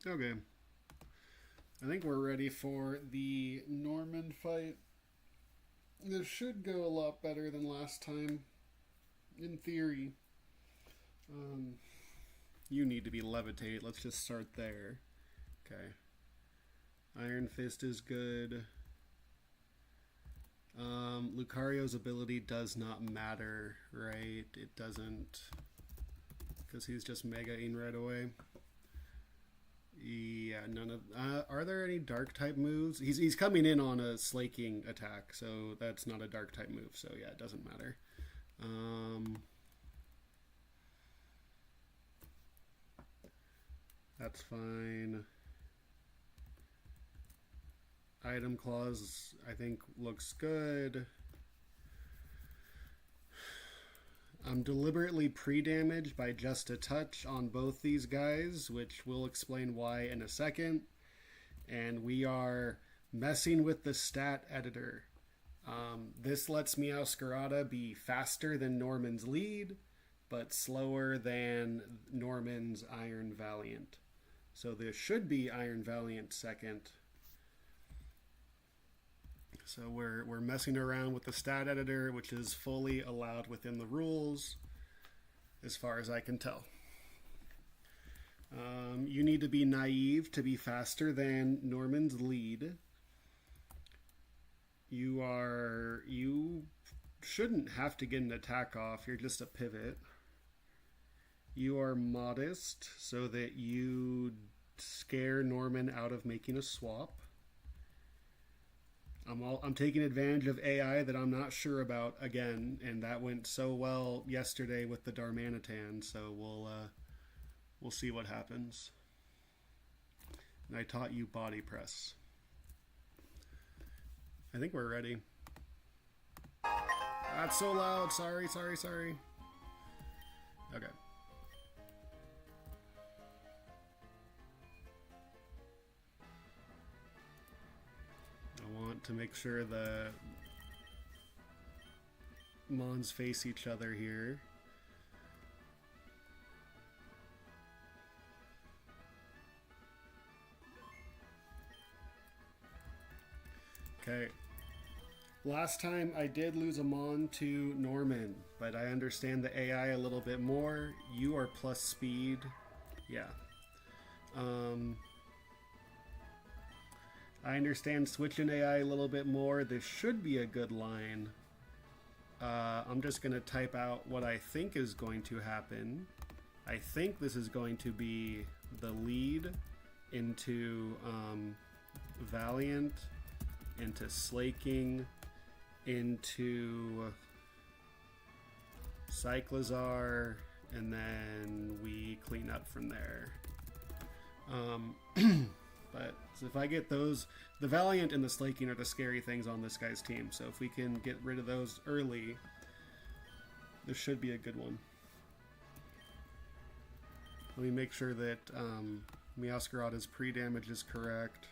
Okay. I think we're ready for the Norman fight. This should go a lot better than last time, in theory. Um, you need to be levitate. Let's just start there. Okay. Iron Fist is good. Lucario's ability does not matter, right? It doesn't, because he's just megaing right away. Yeah, none of. Are there any dark type moves? He's coming in on a slaking attack, so that's not a dark type move. So yeah, it doesn't matter. That's fine. Item clause, I think, looks good. I'm deliberately pre-damaged by just a touch on both these guys, which we'll explain why in a second. And we are messing with the stat editor. This lets Meowscarada be faster than Norman's lead, but slower than Norman's Iron Valiant. So this should be Iron Valiant second. So we're messing around with the stat editor, which is fully allowed within the rules, as far as I can tell. You need to be naive to be faster than Norman's lead. You shouldn't have to get an attack off. You're just a pivot. You are modest so that you scare Norman out of making a swap. I'm taking advantage of AI that I'm not sure about again, and that went so well yesterday with the Darmanitan. So we'll see what happens. And I taught you body press. I think we're ready. That's so loud. Sorry. Okay. I want to make sure the Mons face each other here. Okay. Last time I did lose a Mon to Norman, but I understand the AI a little bit more. You are plus speed. Yeah. I understand switching AI a little bit more. This should be a good line. I'm just going to type out what I think is going to happen. I think this is going to be the lead into Valiant, into Slaking, into Cyclizar, and then we clean up from there. But if I get those, the Valiant and the Slaking are the scary things on this guy's team. So if we can get rid of those early, this should be a good one. Let me make sure that Meowscarada's pre-damage is correct.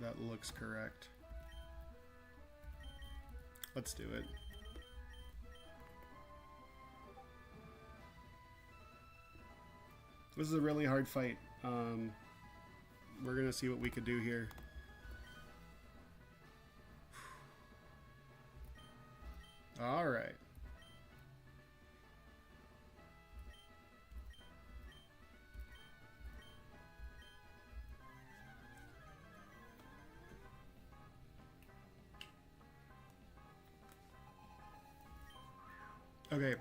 That looks correct. Let's do it. This is a really hard fight. We're gonna see what we could do here. All right. Okay,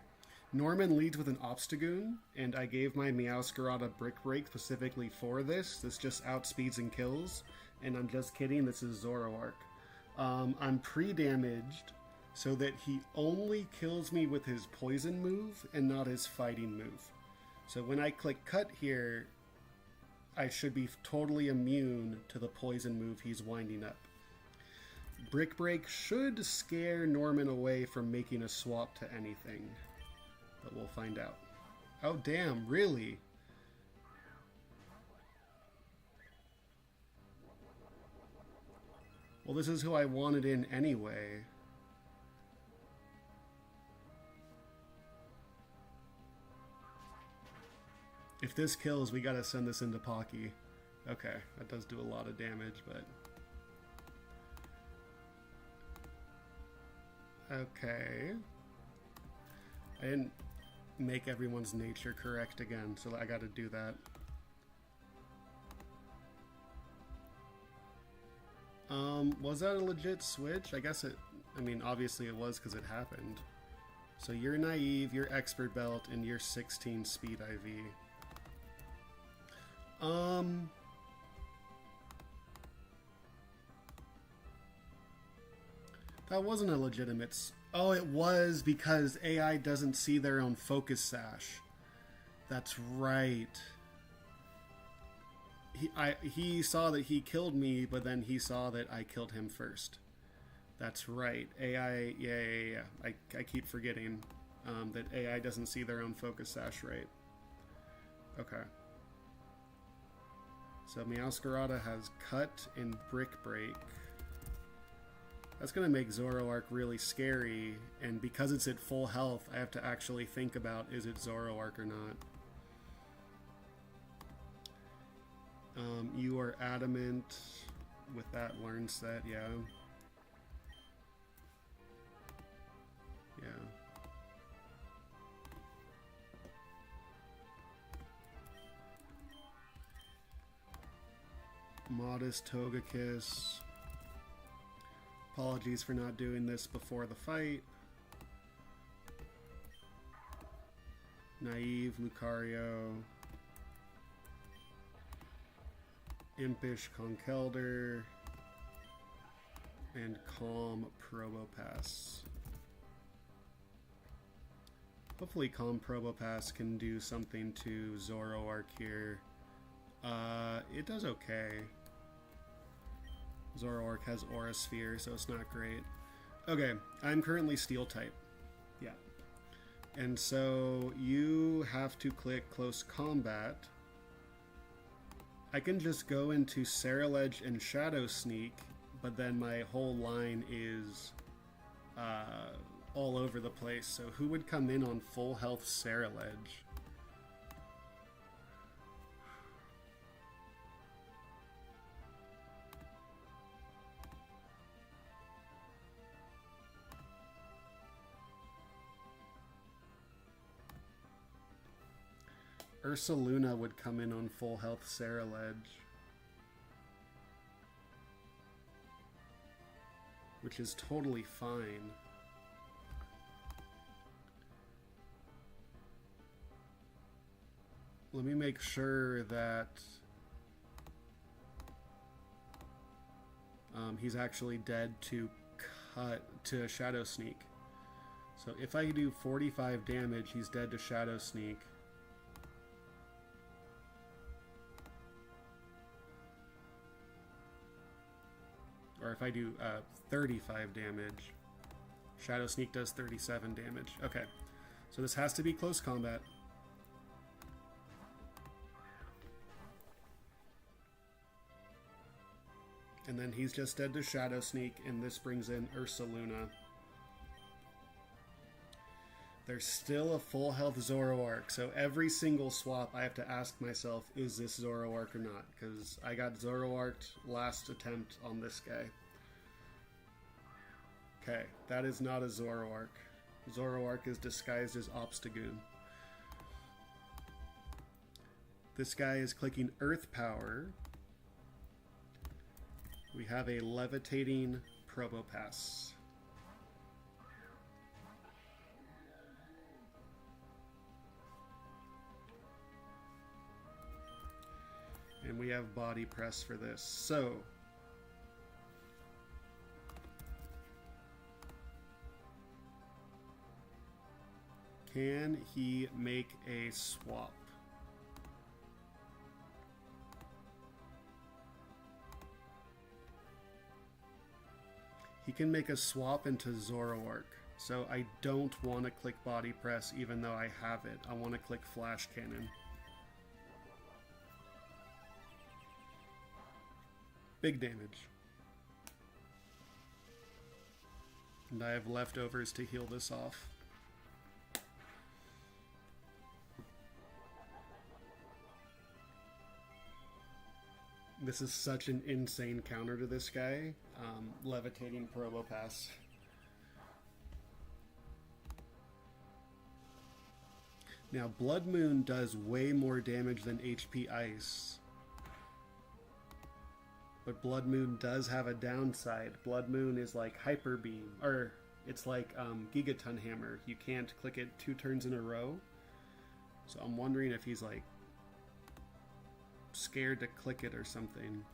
Norman leads with an Obstagoon, and I gave my Meowscarada Brick Break specifically for this. This just outspeeds and kills, and I'm just kidding, this is Zoroark. I'm pre-damaged so that he only kills me with his poison move and not his fighting move. So when I click cut here, I should be totally immune to the poison move he's winding up. Brick Break should scare Norman away from making a swap to anything, but we'll find out. Oh damn, really? Well, this is who I wanted in anyway. If this kills, we gotta send this into Pocky. Okay, that does do a lot of damage, but... Okay. I didn't make everyone's nature correct again, so I gotta do that. Was that a legit switch? I guess it... I mean, obviously it was because it happened. So you're naive, you're expert belt, and you're 16 speed IV. That wasn't a legitimate... Oh, it was because AI doesn't see their own focus sash. That's right. He saw that he killed me, but then he saw that I killed him first. That's right. AI... Yeah. I keep forgetting that AI doesn't see their own focus sash right. Okay. So Meowscarada has Cut and Brick Break. That's going to make Zoroark really scary, and because it's at full health, I have to actually think about, is it Zoroark or not? You are adamant with that learn set, yeah. Yeah. Modest Togekiss. Apologies for not doing this before the fight. Naive Lucario. Impish Conkeldurr. And Calm Probopass. Hopefully Calm Probopass can do something to Zoroark here. It does okay. Zoroark has Aura Sphere, so it's not great. Okay, I'm currently Steel type. Yeah. And so you have to click Close Combat. I can just go into Ceruledge and Shadow Sneak, but then my whole line is all over the place. So who would come in on full health Ceruledge? Ursaluna would come in on full health Ceruledge, which is totally fine. Let me make sure that he's actually dead to Shadow Sneak. So if I do 45 damage, he's dead to Shadow Sneak. Or if I do 35 damage, Shadow Sneak does 37 damage. Okay, so this has to be close combat. And then he's just dead to Shadow Sneak, and this brings in Ursaluna. There's still a full health Zoroark, so every single swap I have to ask myself, is this Zoroark or not? Because I got Zoroarked last attempt on this guy. Okay, that is not a Zoroark. Zoroark is disguised as Obstagoon. This guy is clicking Earth Power. We have a Levitating Probopass. And we have Body Press for this. So, can he make a swap? He can make a swap into Zoroark. So I don't want to click Body Press even though I have it. I want to click Flash Cannon. Big damage. And I have leftovers to heal this off. This is such an insane counter to this guy. Levitating Probopass. Now, Blood Moon does way more damage than HP Ice. But Blood Moon does have a downside. Blood Moon is like Hyper Beam, or it's like Gigaton Hammer. You can't click it 2 turns in a row. So I'm wondering if he's like scared to click it or something.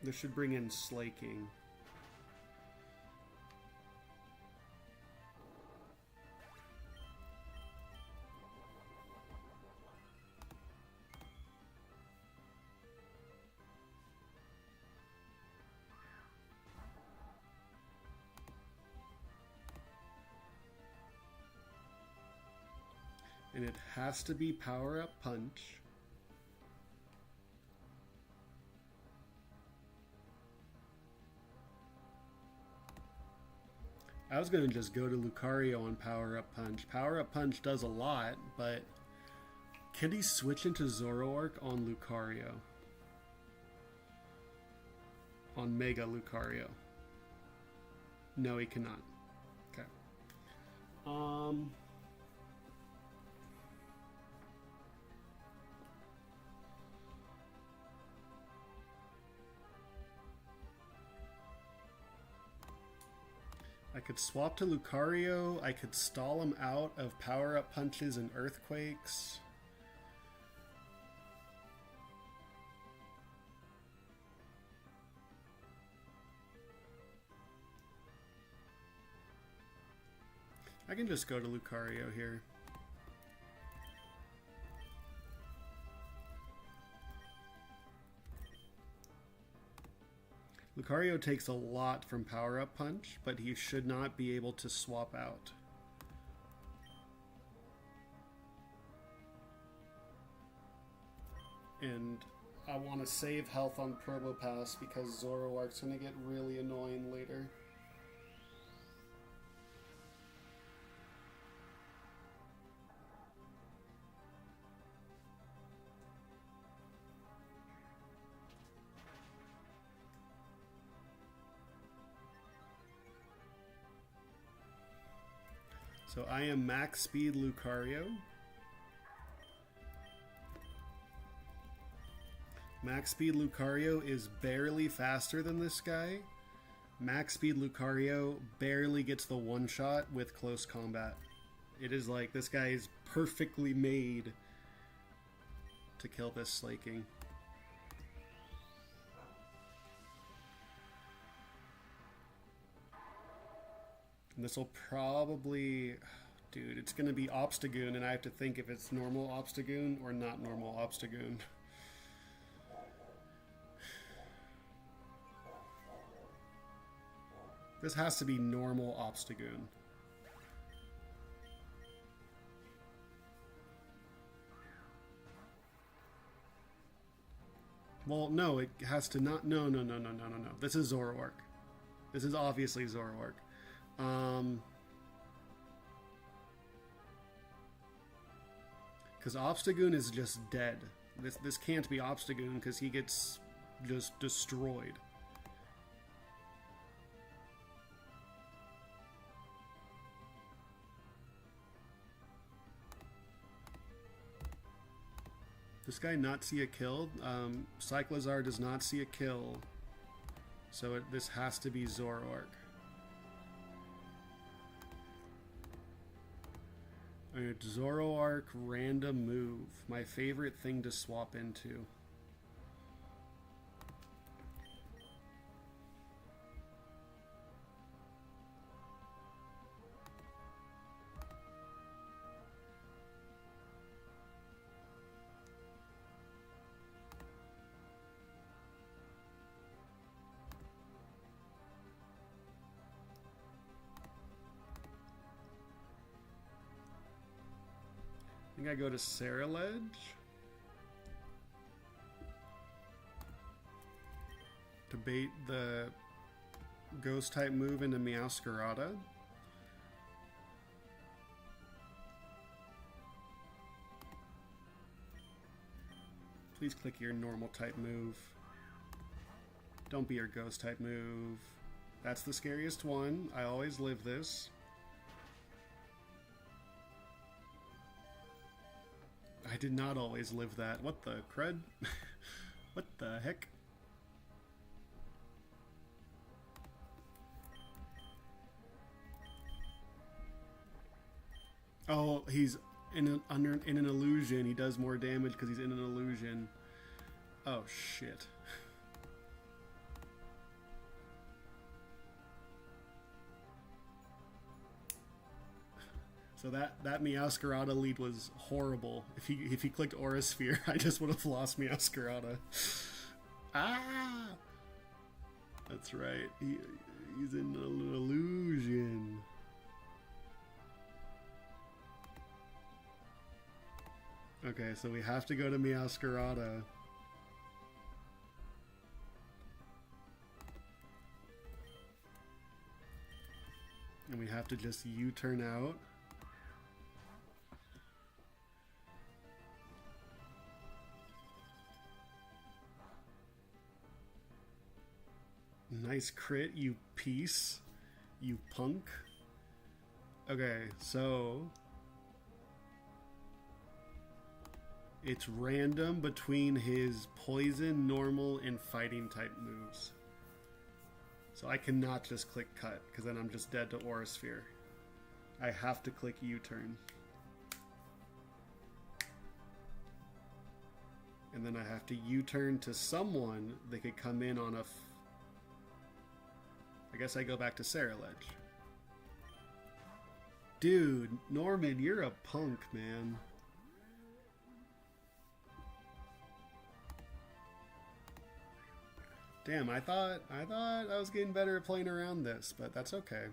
This should bring in Slaking. And it has to be Power Up Punch. I was going to just go to Lucario on Power Up Punch. Power Up Punch does a lot, but can he switch into Zoroark on Lucario? On Mega Lucario? No, he cannot. Okay. I could swap to Lucario. I could stall him out of power-up punches and earthquakes. I can just go to Lucario here. Lucario takes a lot from Power-Up Punch, but he should not be able to swap out. And I want to save health on Probopass because Zoroark's going to get really annoying later. So I am max speed Lucario. Max speed Lucario is barely faster than this guy. Max speed Lucario barely gets the one shot with close combat. It is like this guy is perfectly made to kill this Slaking. This will probably... Dude, it's going to be Obstagoon, and I have to think if it's normal Obstagoon or not normal Obstagoon. This has to be normal Obstagoon. Well, no, it has to not... No. This is Zoroark. This is obviously Zoroark. Because Obstagoon is just dead. This can't be Obstagoon because he gets just destroyed. This guy not see a kill? Cyclizar does not see a kill. So this has to be Zoroark. Alright, Zoroark random move. My favorite thing to swap into. I think I go to Saraledge. to bait the ghost type move into Meowscarada. Please click your normal type move. Don't be your ghost type move. That's the scariest one. I always live this. I did not always live that. What the crud? What the heck? Oh, he's in an illusion. He does more damage because he's in an illusion. Oh shit. So that Meowscarada lead was horrible. If he clicked Aura Sphere, I just would have lost Meowscarada. Ah! That's right. He's in an illusion. Okay, so we have to go to Meowscarada. And we have to just U-turn out. Nice crit, you piece. You punk. Okay, so... it's random between his poison, normal, and fighting type moves. So I cannot just click cut, because then I'm just dead to Aura Sphere. I have to click U-turn. And then I have to U-turn to someone that could come in on a... I guess I go back to Ceruledge. Dude, Norman, you're a punk, man. Damn, I thought I was getting better at playing around this, but that's okay.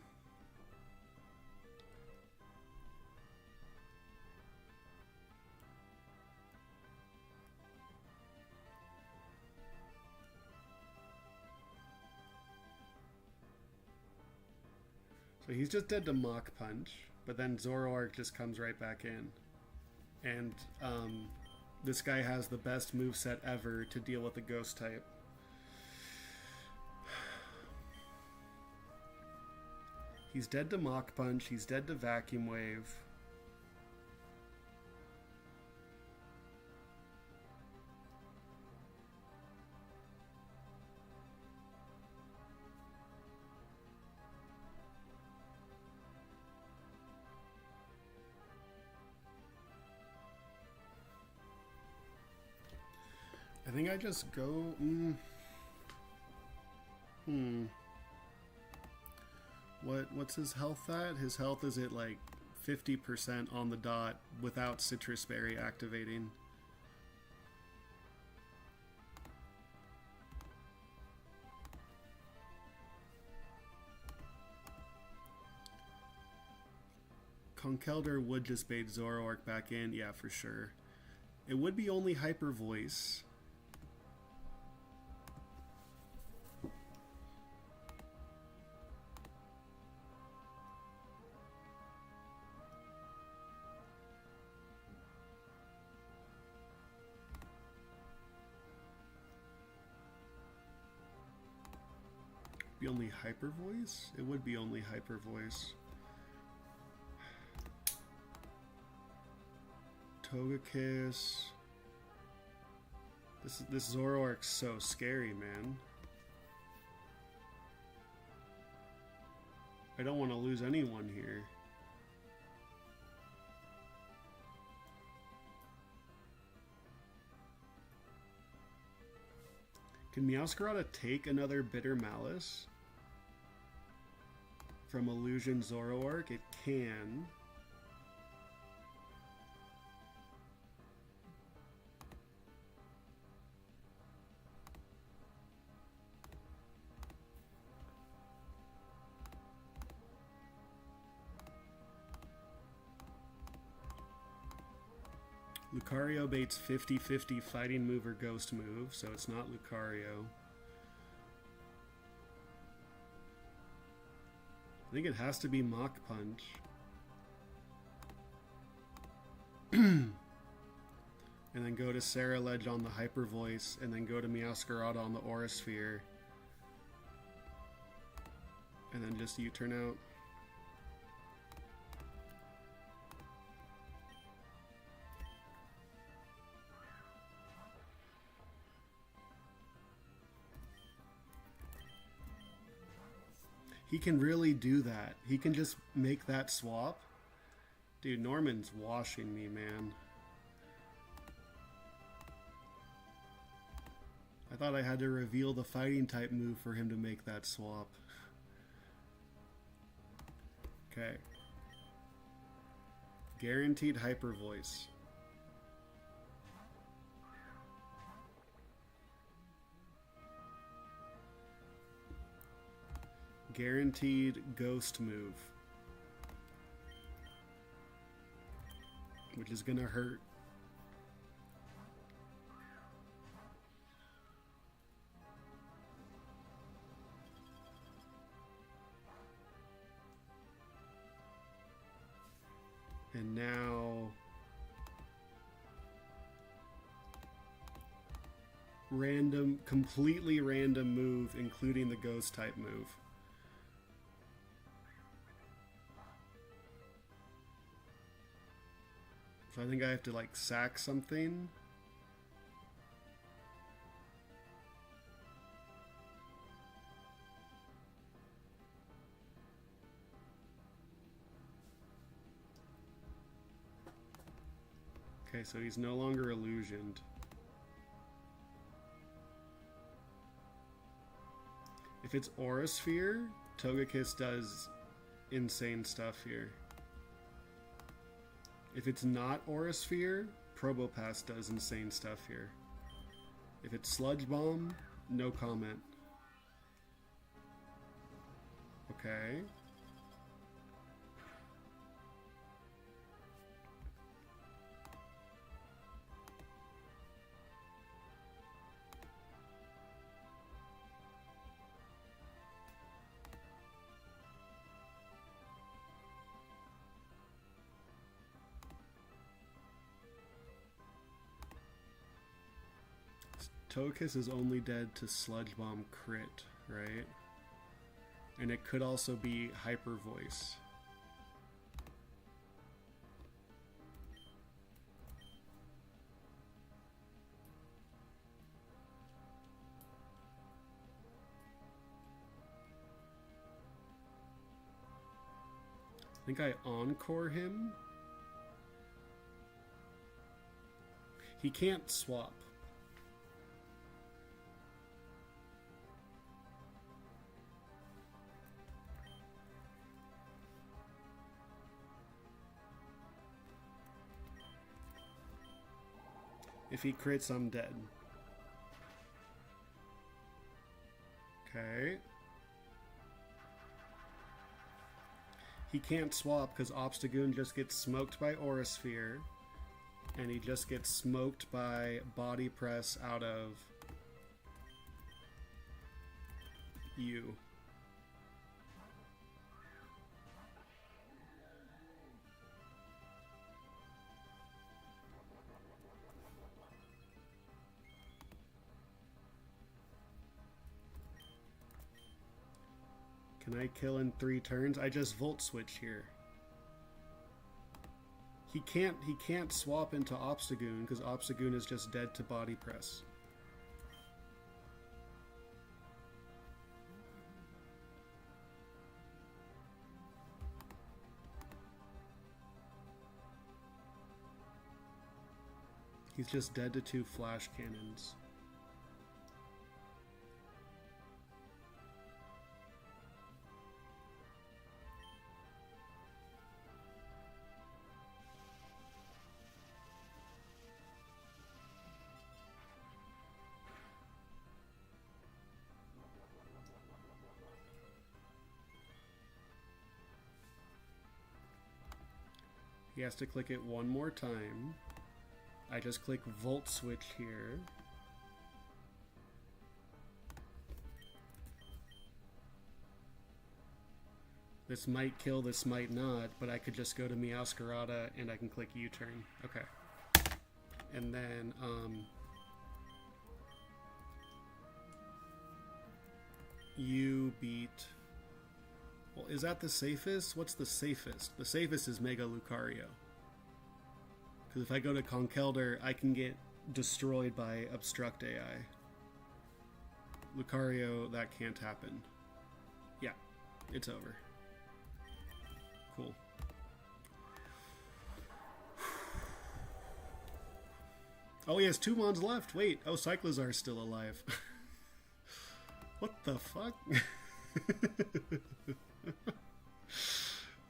So he's just dead to Mach Punch, but then Zoroark just comes right back in. And this guy has the best moveset ever to deal with the ghost type. He's dead to Mach Punch, he's dead to Vacuum Wave. I think I just go... What's his health at? His health is at like 50% on the dot without Citrus Berry activating. Conkeldurr would just bait Zoroark back in, yeah, for sure. It would be only Hyper Voice. Be only Hyper Voice? It would be only Hyper Voice. Togekiss. This Zoroark's so scary, man. I don't want to lose anyone here. Can Meowscarada take another Bitter Malice from Illusion Zoroark? It can. Lucario baits 50-50 fighting move or ghost move, so it's not Lucario. I think it has to be Mach Punch. And then go to Sarah Ledge on the Hyper Voice, and then go to Meowscarada on the Aura Sphere. And then just U-turn out. He can really do that. He can just make that swap. Dude, Norman's washing me, man. I thought I had to reveal the fighting type move for him to make that swap. Okay. Guaranteed Hyper Voice. Guaranteed Ghost move. Which is gonna hurt. And now random, completely random move, including the ghost type move. So I think I have to like sack something. Okay, so he's no longer illusioned. If it's Aura Sphere, Togekiss does insane stuff here. If it's not Aura Sphere, Probopass does insane stuff here. If it's Sludge Bomb, no comment. Okay. Togekiss is only dead to Sludge Bomb crit, right? And it could also be Hyper Voice. I think I Encore him. He can't swap. If he crits, I'm dead. Okay. He can't swap because Obstagoon just gets smoked by Aura Sphere, and he just gets smoked by Body Press out of you. Can I kill in 3 turns? I just Volt Switch here. He can't swap into Obstagoon because Obstagoon is just dead to Body Press. He's just dead to 2 Flash Cannons. He has to click it one more time. I just click Volt Switch here. This might kill, this might not, but I could just go to Meowscarada and I can click U-turn. Okay. And then, you beat... Well, is that the safest? What's the safest? The safest is Mega Lucario. Because if I go to Conkeldurr, I can get destroyed by Obstruct AI. Lucario, that can't happen. Yeah, it's over. Cool. Oh, he has 2 Mons left. Wait, oh, Cyclizar's still alive. What the fuck?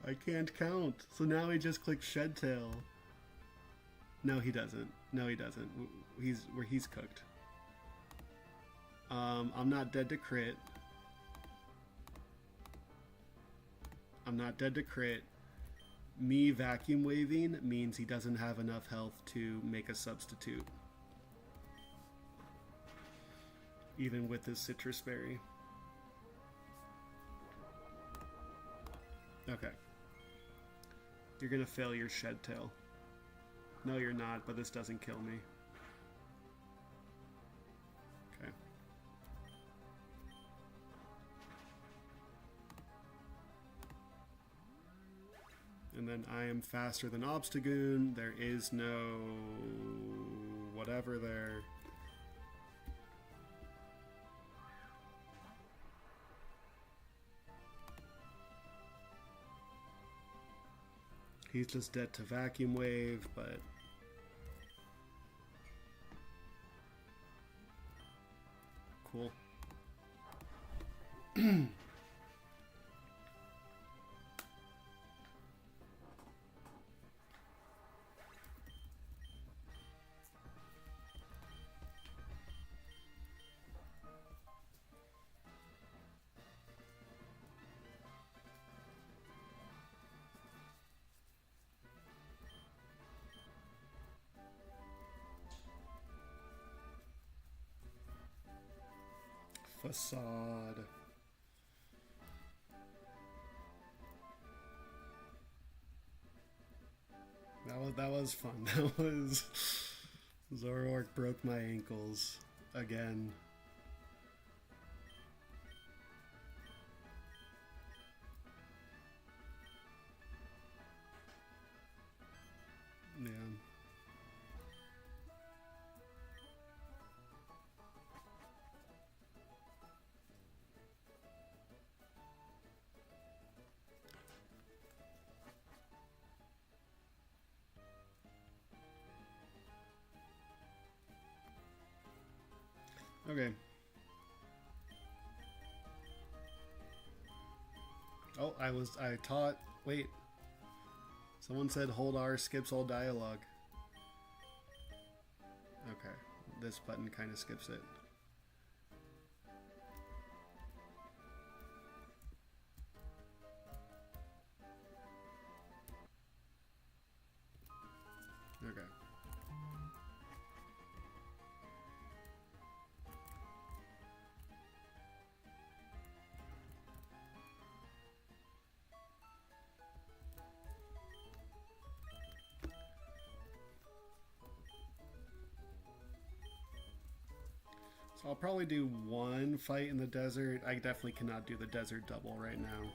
I can't count. So now he just clicks Shed Tail. No, he doesn't. No, he doesn't. He's cooked. I'm not dead to crit. I'm not dead to crit. Me vacuum waving means he doesn't have enough health to make a substitute. Even with his Citrus Berry. Okay. You're gonna fail your Shed Tail. No, you're not, but this doesn't kill me. Okay. And then I am faster than Obstagoon. There is no... whatever there. He's just dead to Vacuum Wave, but... Cool. Facade. That was fun. That was... Zoroark broke my ankles again. Yeah. Okay. Oh, I taught, wait. Someone said hold R skips all dialogue. Okay, this button kind of skips it. Okay. So I'll probably do one fight in the desert. I definitely cannot do the desert double right now.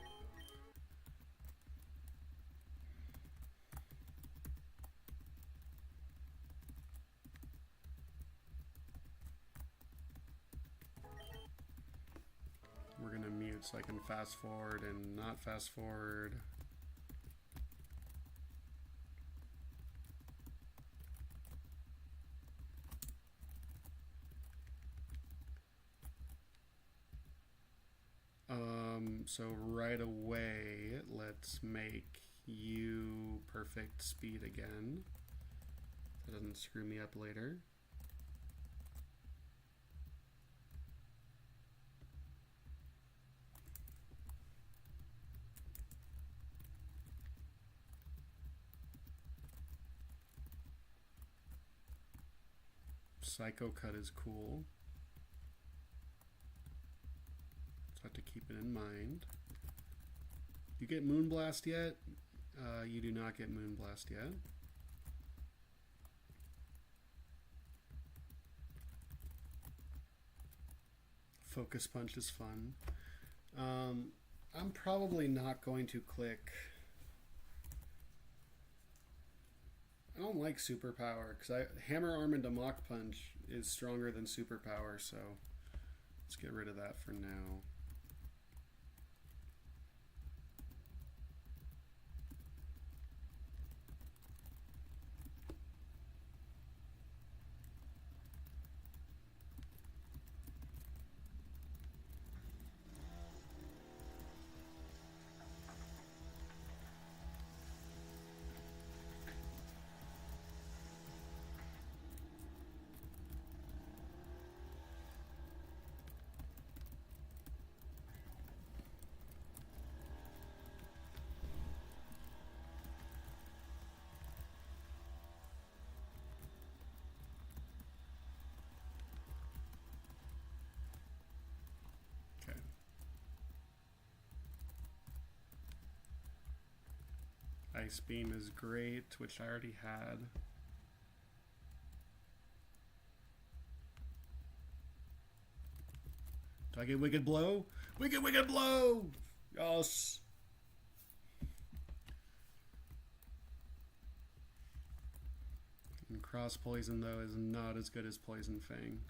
We're gonna mute so I can fast forward and not fast forward. So right away, let's make you perfect speed again. So it doesn't screw me up later. Psycho Cut is cool. So I have to keep it in mind. You get Moonblast yet? You do not get Moonblast yet. Focus Punch is fun. I'm probably not going to click. I don't like Superpower because Hammer Arm into Mach Punch is stronger than Superpower, so let's get rid of that for now. Ice Beam is great, which I already had. Do I get Wicked Blow? Wicked Blow! Yes! And Cross Poison, though, is not as good as Poison Fang.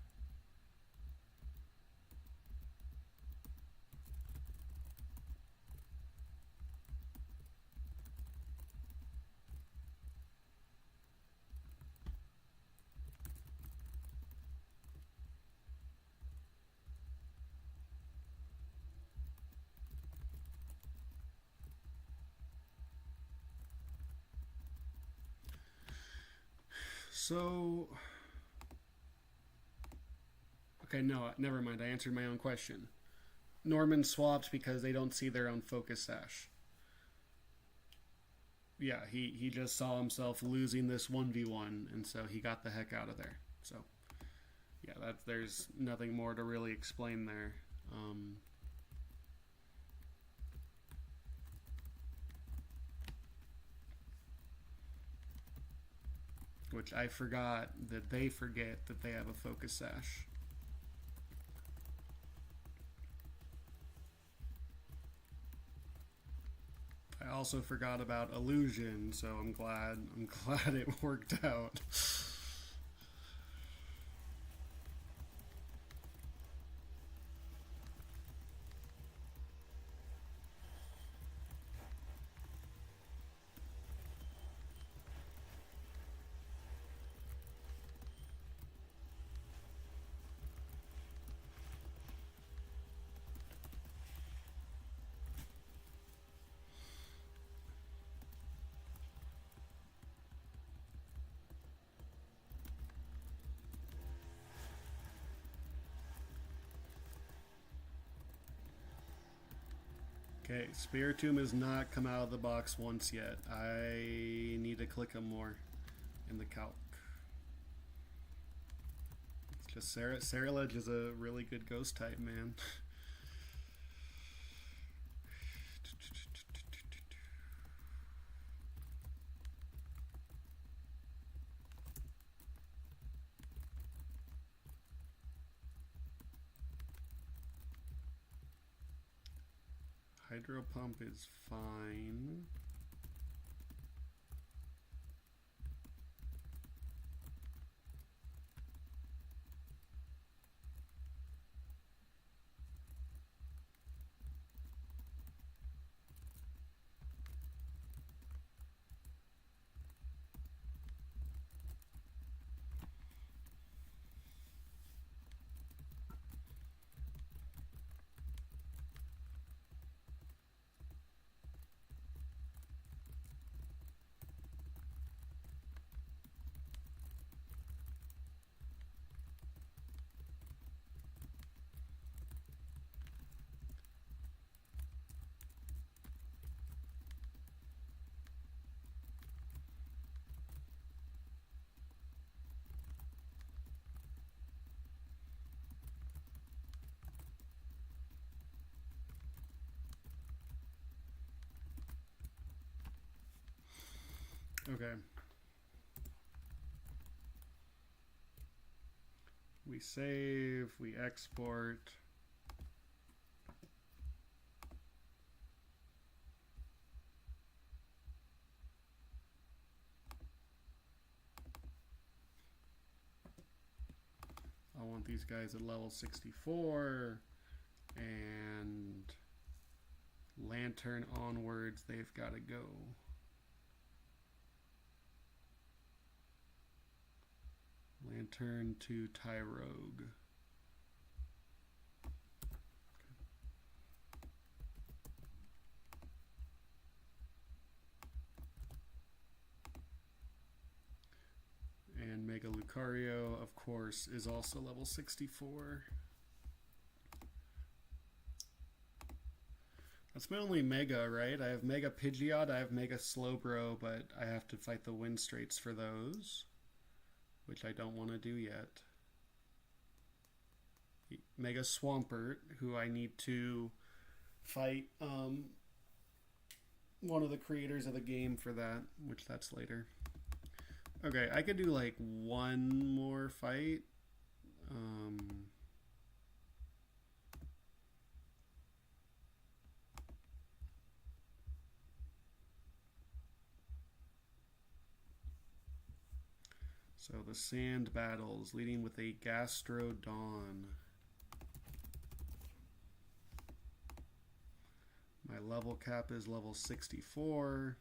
So, okay, no, never mind. I answered my own question. Norman swapped because they don't see their own Focus Sash. Yeah, he just saw himself losing this 1v1, and so he got the heck out of there. So, yeah, there's nothing more to really explain there. Which I forgot that they forget that they have a Focus Sash. I also forgot about Illusion, so I'm glad it worked out. Okay, Spiritomb has not come out of the box once yet. I need to click him more in the calc. It's just Ceruledge is a really good ghost type, man. Hydro Pump is fine. Okay. We save, we export. I want these guys at level 64, and Lantern onwards, they've got to go. Lantern to Tyrogue. And Mega Lucario, of course, is also level 64. That's my only Mega, right? I have Mega Pidgeot, I have Mega Slowbro, but I have to fight the Wind Straits for those, which I don't want to do yet. Mega Swampert, who I need to fight one of the creators of the game for that, which that's later. Okay, I could do like one more fight. So the Sand Battles, leading with a Gastrodon. My level cap is level 64.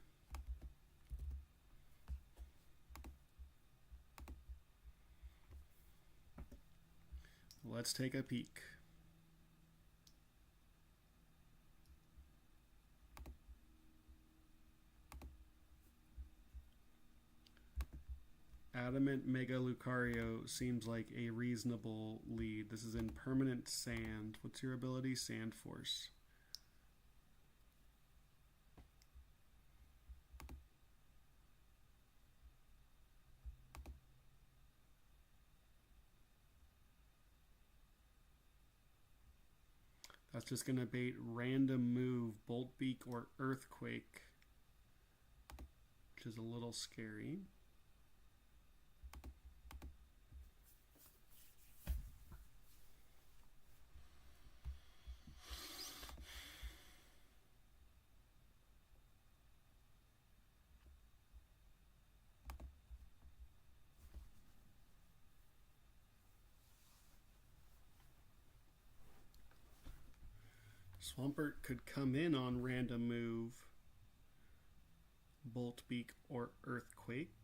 Let's take a peek. Adamant Mega Lucario seems like a reasonable lead. This is in Permanent Sand. What's your ability? Sand Force. That's just going to bait random move, Bolt Beak or Earthquake, which is a little scary. Swampert could come in on random move, Bolt Beak or Earthquake.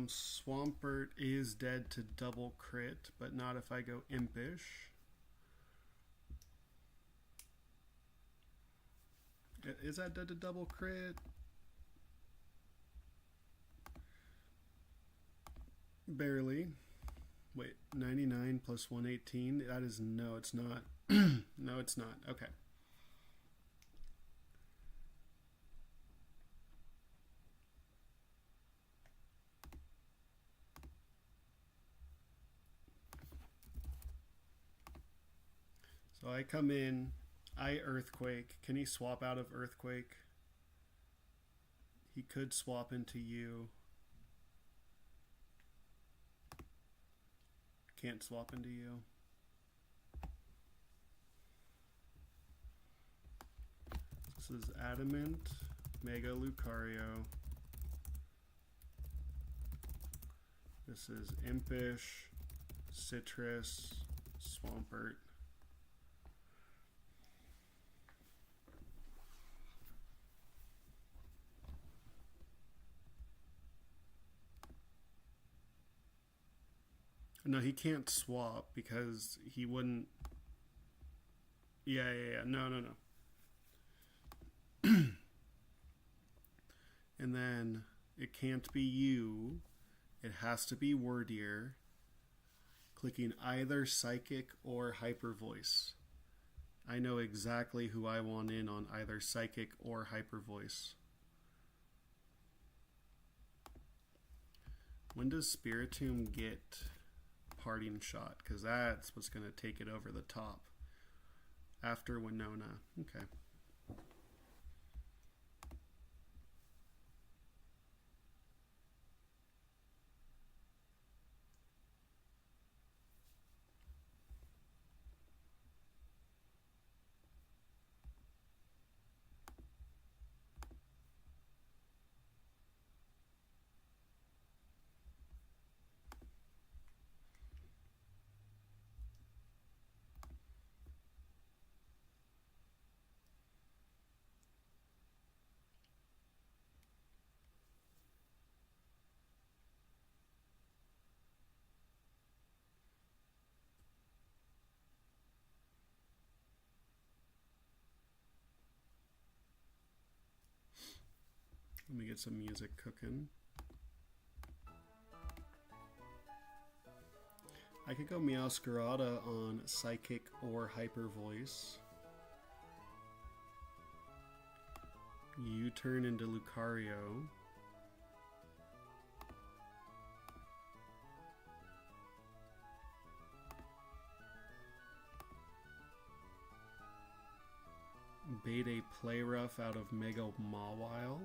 Swampert is dead to double crit, but not if I go Impish. Is that dead to double crit? Barely. Wait, 99 plus 118? That is, no, it's not. No, it's not. Okay. So I come in, I Earthquake. Can he swap out of Earthquake? He could swap into you. Can't swap into you. This is Adamant, Mega Lucario. This is Impish, Citrus, Swampert. No, he can't swap because he wouldn't. Yeah. No. And then it can't be you. It has to be Wordier. Clicking either Psychic or Hyper Voice. I know exactly who I want in on either Psychic or Hyper Voice. When does Spiritomb get Parting Shot? Because that's what's going to take it over the top. After Winona. Okay. Let me get some music cooking. I could go Meowscarada on Psychic or Hyper Voice. You turn into Lucario. Bait a Playrough out of Mega Mawile.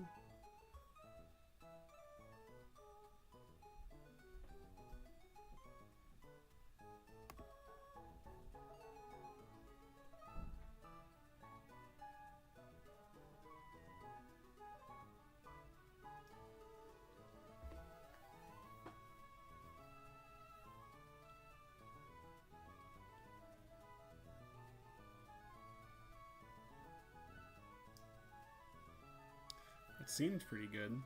It seems pretty good.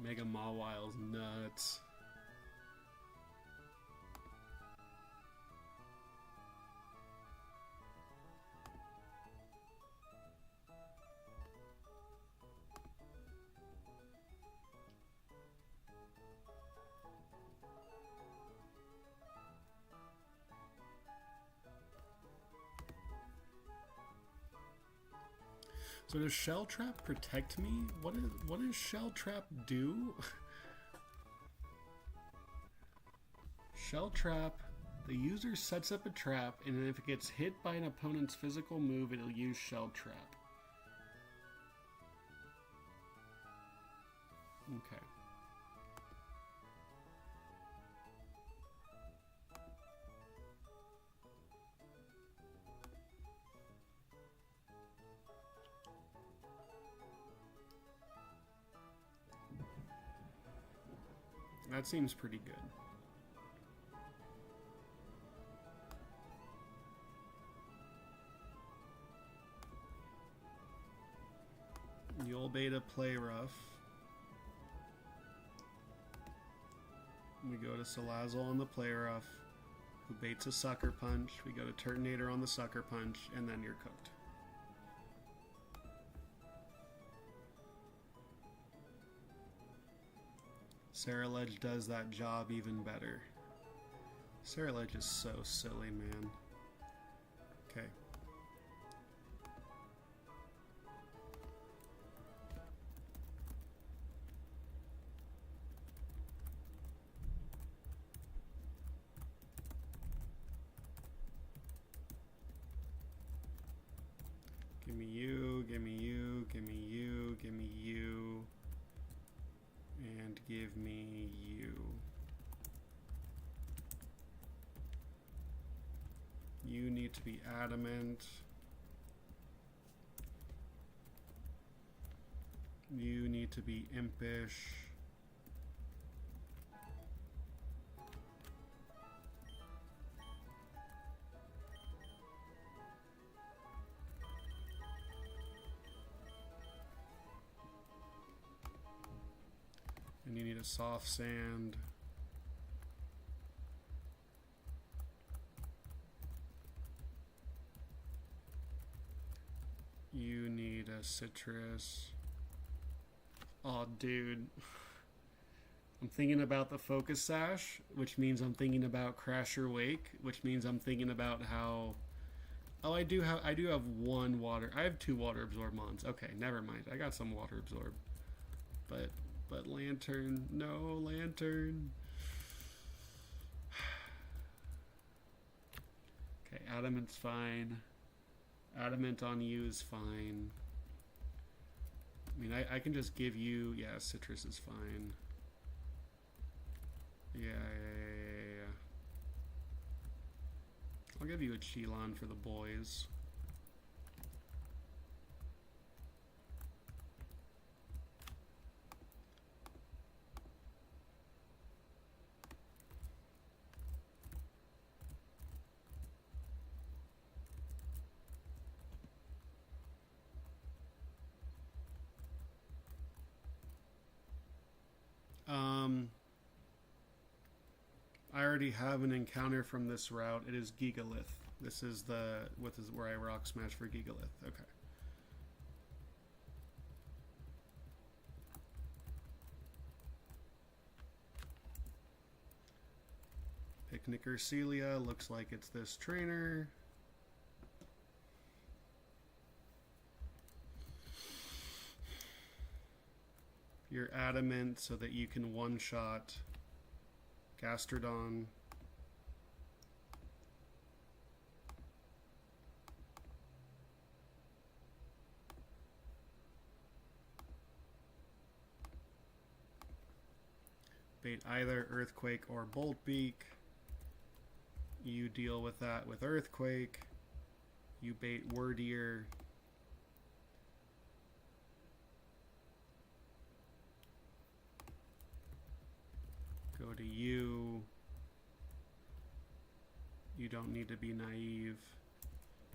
Mega Mawile's nuts. So does Shell Trap protect me? What does Shell Trap do? Shell Trap, the user sets up a trap, and if it gets hit by an opponent's physical move, it'll use Shell Trap. Okay. That seems pretty good. You'll beta play rough. We go to Salazzle on the play rough, who baits a sucker punch. We go to Turtonator on the sucker punch, and then you're cooked. Saraledge does that job even better. Saraledge is so silly, man. Okay. Give me you, give me you, give me you, give me you. And give me you. You need to be adamant. You need to be impish. And you need a soft sand. You need a citrus. Oh, dude. I'm thinking about the focus sash, which means I'm thinking about Crasher Wake, which means I'm thinking about how... Oh, I do have one water. I have 2 water absorb mons. Okay, never mind. I got some water absorb. But lantern, no lantern. Okay, adamant's fine. Adamant on you is fine. I mean, I can just give you... Yeah, citrus is fine. Yeah. I'll give you a Chilon for the boys. I already have an encounter from this route. It is Gigalith. This is where I rock smash for Gigalith. Okay. Picnicker Celia looks like it's this trainer. You're adamant so that you can one-shot Gastrodon. Bait either Earthquake or Bolt Beak. You deal with that with Earthquake. You bait Wordier. Go to you. You don't need to be naive,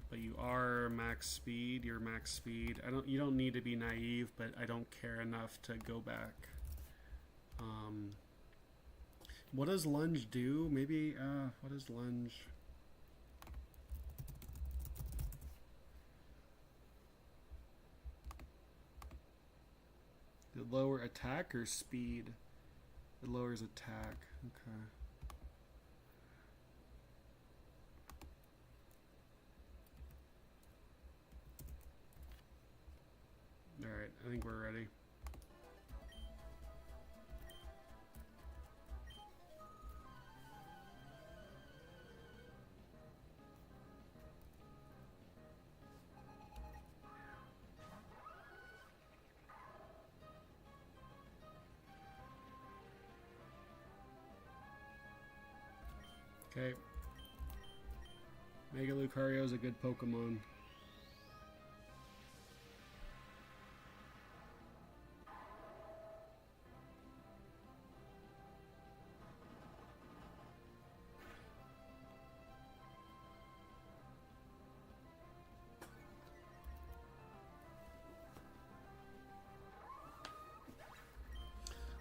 but you are max speed. You're max speed. You don't need to be naive, but I don't care enough to go back. What does lunge do? Maybe what does lunge? It lower attack or speed? It lowers attack. Okay. Alright, I think we're ready. Okay. Mega Lucario is a good Pokemon.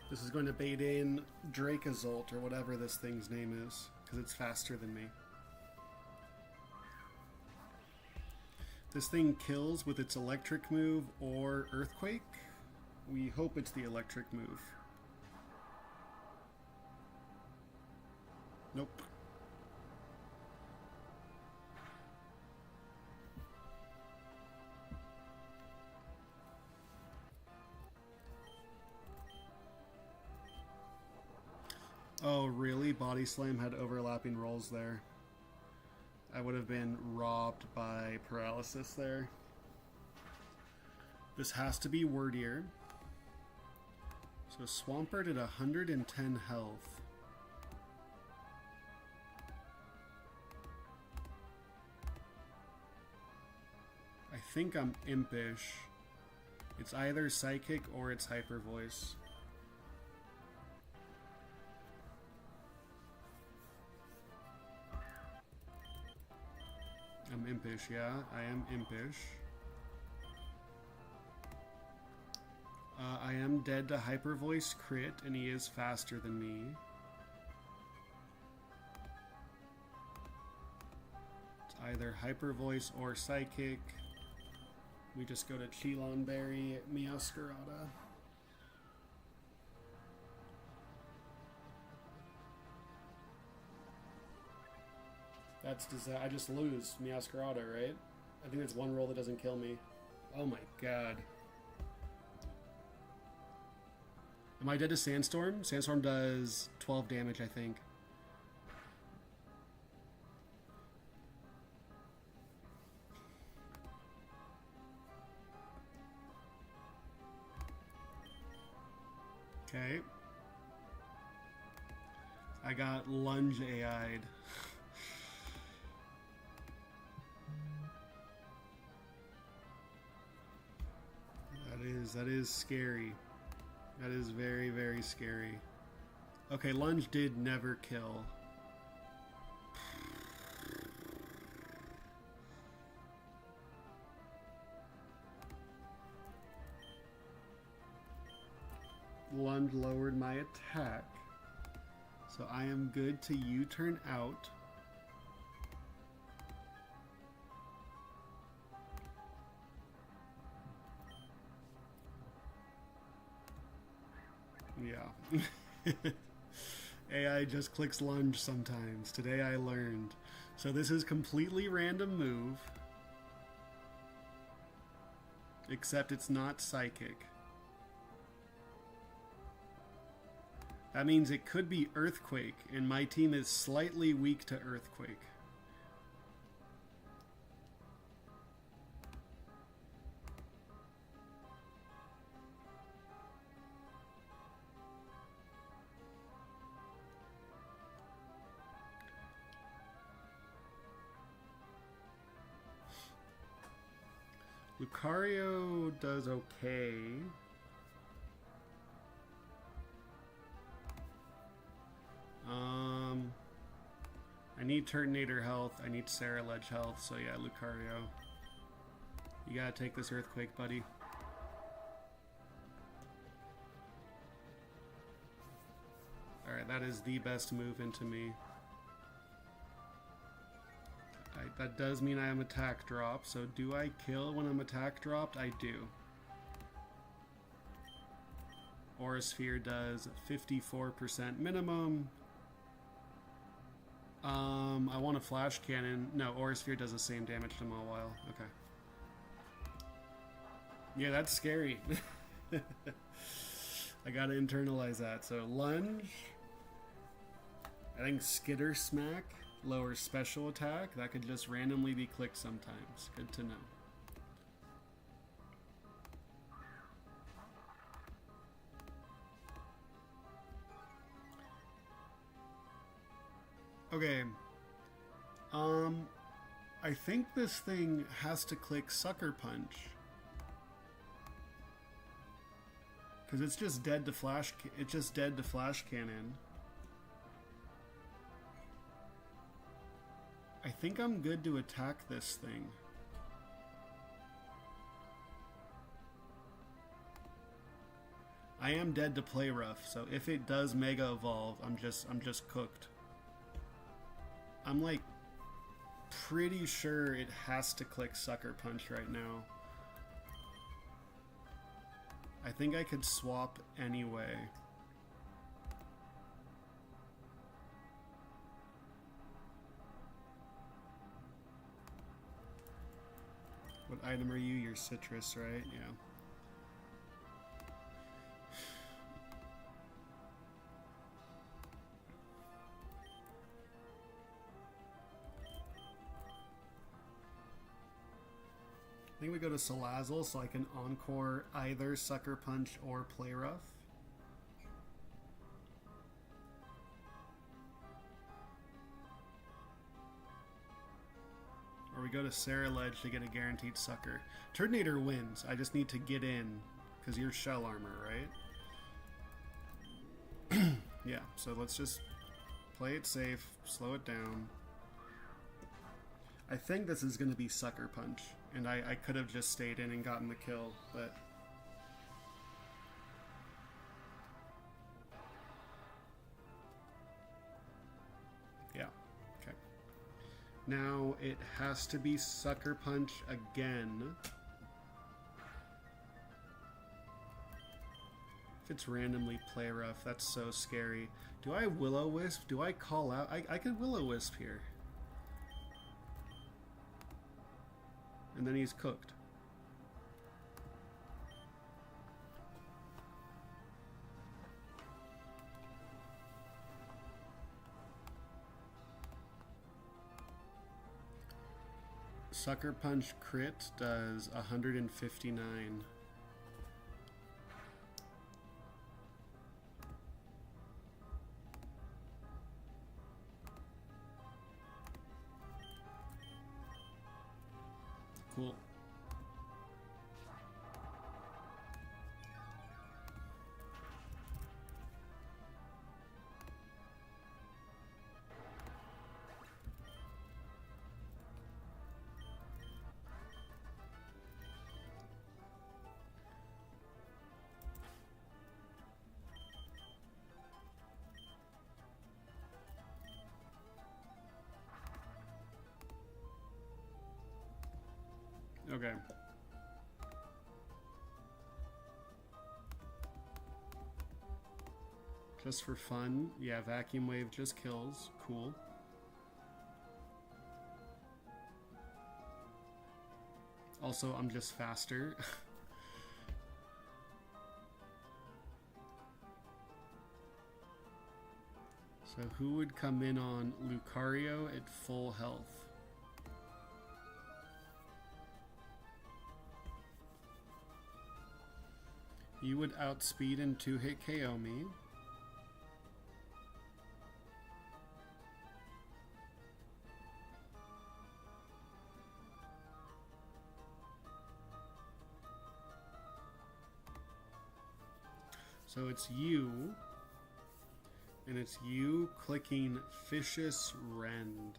This is going to bait in Dracozolt or whatever this thing's name is, because it's faster than me. This thing kills with its electric move or Earthquake. We hope it's the electric move. Nope. Oh, really? Body Slam had overlapping rolls there. I would have been robbed by paralysis there. This has to be Wordier. So Swampert at 110 health. I think I'm Impish. It's either Psychic or it's Hyper Voice. I'm Impish, yeah. I am Impish. I am dead to Hyper Voice crit, and he is faster than me. It's either Hyper Voice or Psychic. We just go to Chilon Berry, Meowscarada. That's I just lose Meowscarada, right? I think it's one roll that doesn't kill me. Oh my god. Am I dead to Sandstorm? Sandstorm does 12 damage, I think. Okay. I got Lunge AI'd. That is scary. That is very, very scary. Okay, Lunge did never kill. Lunge lowered my attack. So I am good to U-turn out. Yeah. AI just clicks lunge sometimes. Today I learned. So this is completely random move. Except it's not psychic. That means it could be Earthquake, and my team is slightly weak to Earthquake. Lucario does okay. I need Turtonator health. I need Ceruledge health. So yeah, Lucario. You gotta take this Earthquake, buddy. Alright, that is the best move into me. That does mean I am attack dropped, so do I kill when I'm attack dropped? I do. Aura Sphere does 54% minimum. I want a Flash Cannon. No, Aura Sphere does the same damage to Mawile. Okay. Yeah, that's scary. I gotta internalize that. So, Lunge. I think Skitter Smack. Lower special attack. That could just randomly be clicked sometimes. Good to know. Okay. I think this thing has to click Sucker Punch. Because it's just dead to Flash. It's just dead to Flash Cannon. I think I'm good to attack this thing. I am dead to Play Rough, so if it does Mega Evolve, I'm just cooked. I'm like pretty sure it has to click Sucker Punch right now. I think I could swap anyway. What item are you? Your citrus, right? Yeah. I think we go to Salazzle so I can Encore either Sucker Punch or Play Rough. Or we go to Ceruledge to get a guaranteed Sucker. Turtonator wins. I just need to get in because you're Shell Armor, right? Yeah, so let's just play it safe, slow it down. I think this is going to be Sucker Punch, and I could have just stayed in and gotten the kill, but Now it has to be Sucker Punch again. If it's randomly play rough, that's so scary. Do I Will-O-Wisp? Do I call out? I could Will-O-Wisp here. And then he's cooked. Sucker Punch crit does 159. Cool. Okay. Just for fun. Yeah, Vacuum Wave just kills. Cool. Also, I'm just faster. So who would come in on Lucario at full health? You would outspeed and 2-hit KO me. So it's you, and it's you clicking Vicious Rend.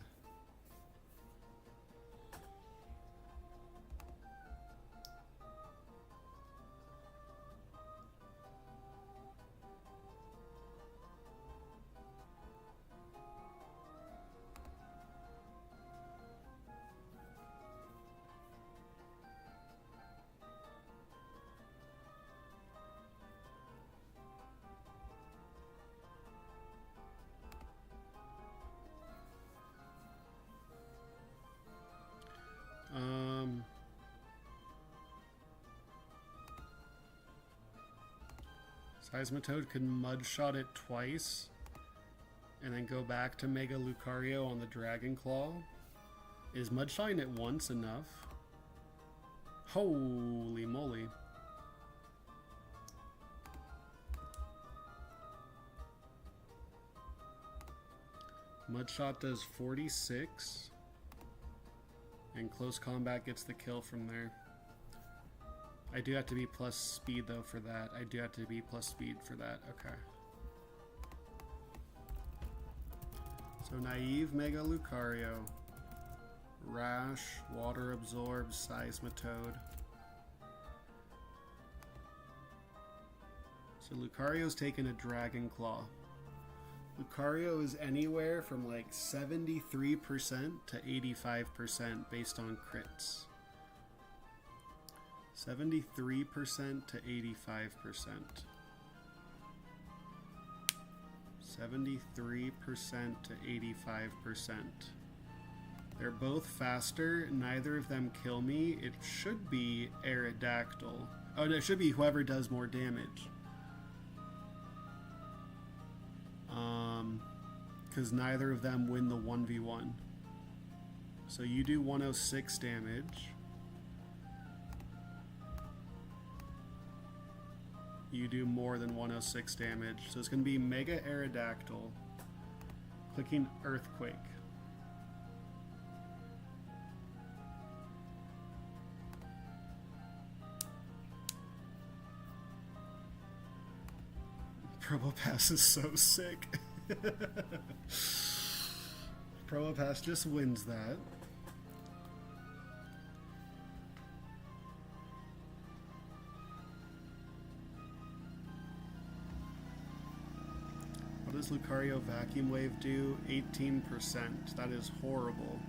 Seismitoad could Mudshot it twice and then go back to Mega Lucario on the Dragon Claw. Is Mudshotting it once enough? Holy moly. Mudshot does 46. And Close Combat gets the kill from there. I do have to be plus speed though for that. I do have to be plus speed for that. Okay. So Naive Mega Lucario. Rash, Water Absorb, Seismitoad. So Lucario's taking a Dragon Claw. Lucario is anywhere from like 73% to 85% based on crits. 73% to 85%. 73% to 85%. They're both faster. Neither of them kill me. It should be Aerodactyl. Oh, no, it should be whoever does more damage. Because neither of them win the 1v1. So you do 106 damage. You do more than 106 damage. So it's going to be Mega Aerodactyl. Clicking Earthquake. Probopass is so sick. Probopass just wins that. What does Lucario Vacuum Wave do? 18%. That is horrible.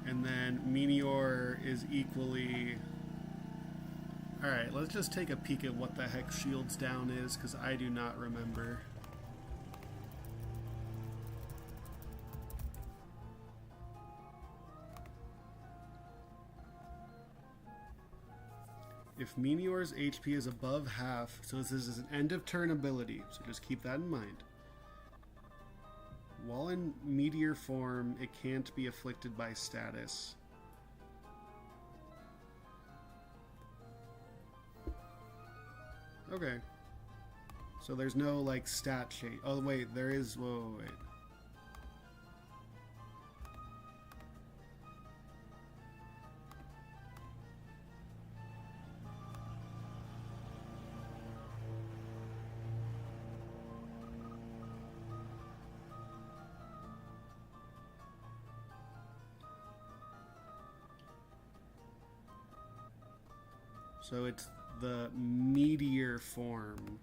And then Meteor is equally... Alright, let's just take a peek at what the heck Shields Down is, because I do not remember. If Meteor's HP is above half, so this is an end of turn ability, so just keep that in mind. While in Meteor form, it can't be afflicted by status. Okay. So there's no, like, stat change. Oh, wait, there is... Whoa, wait. So it's the Meteor form.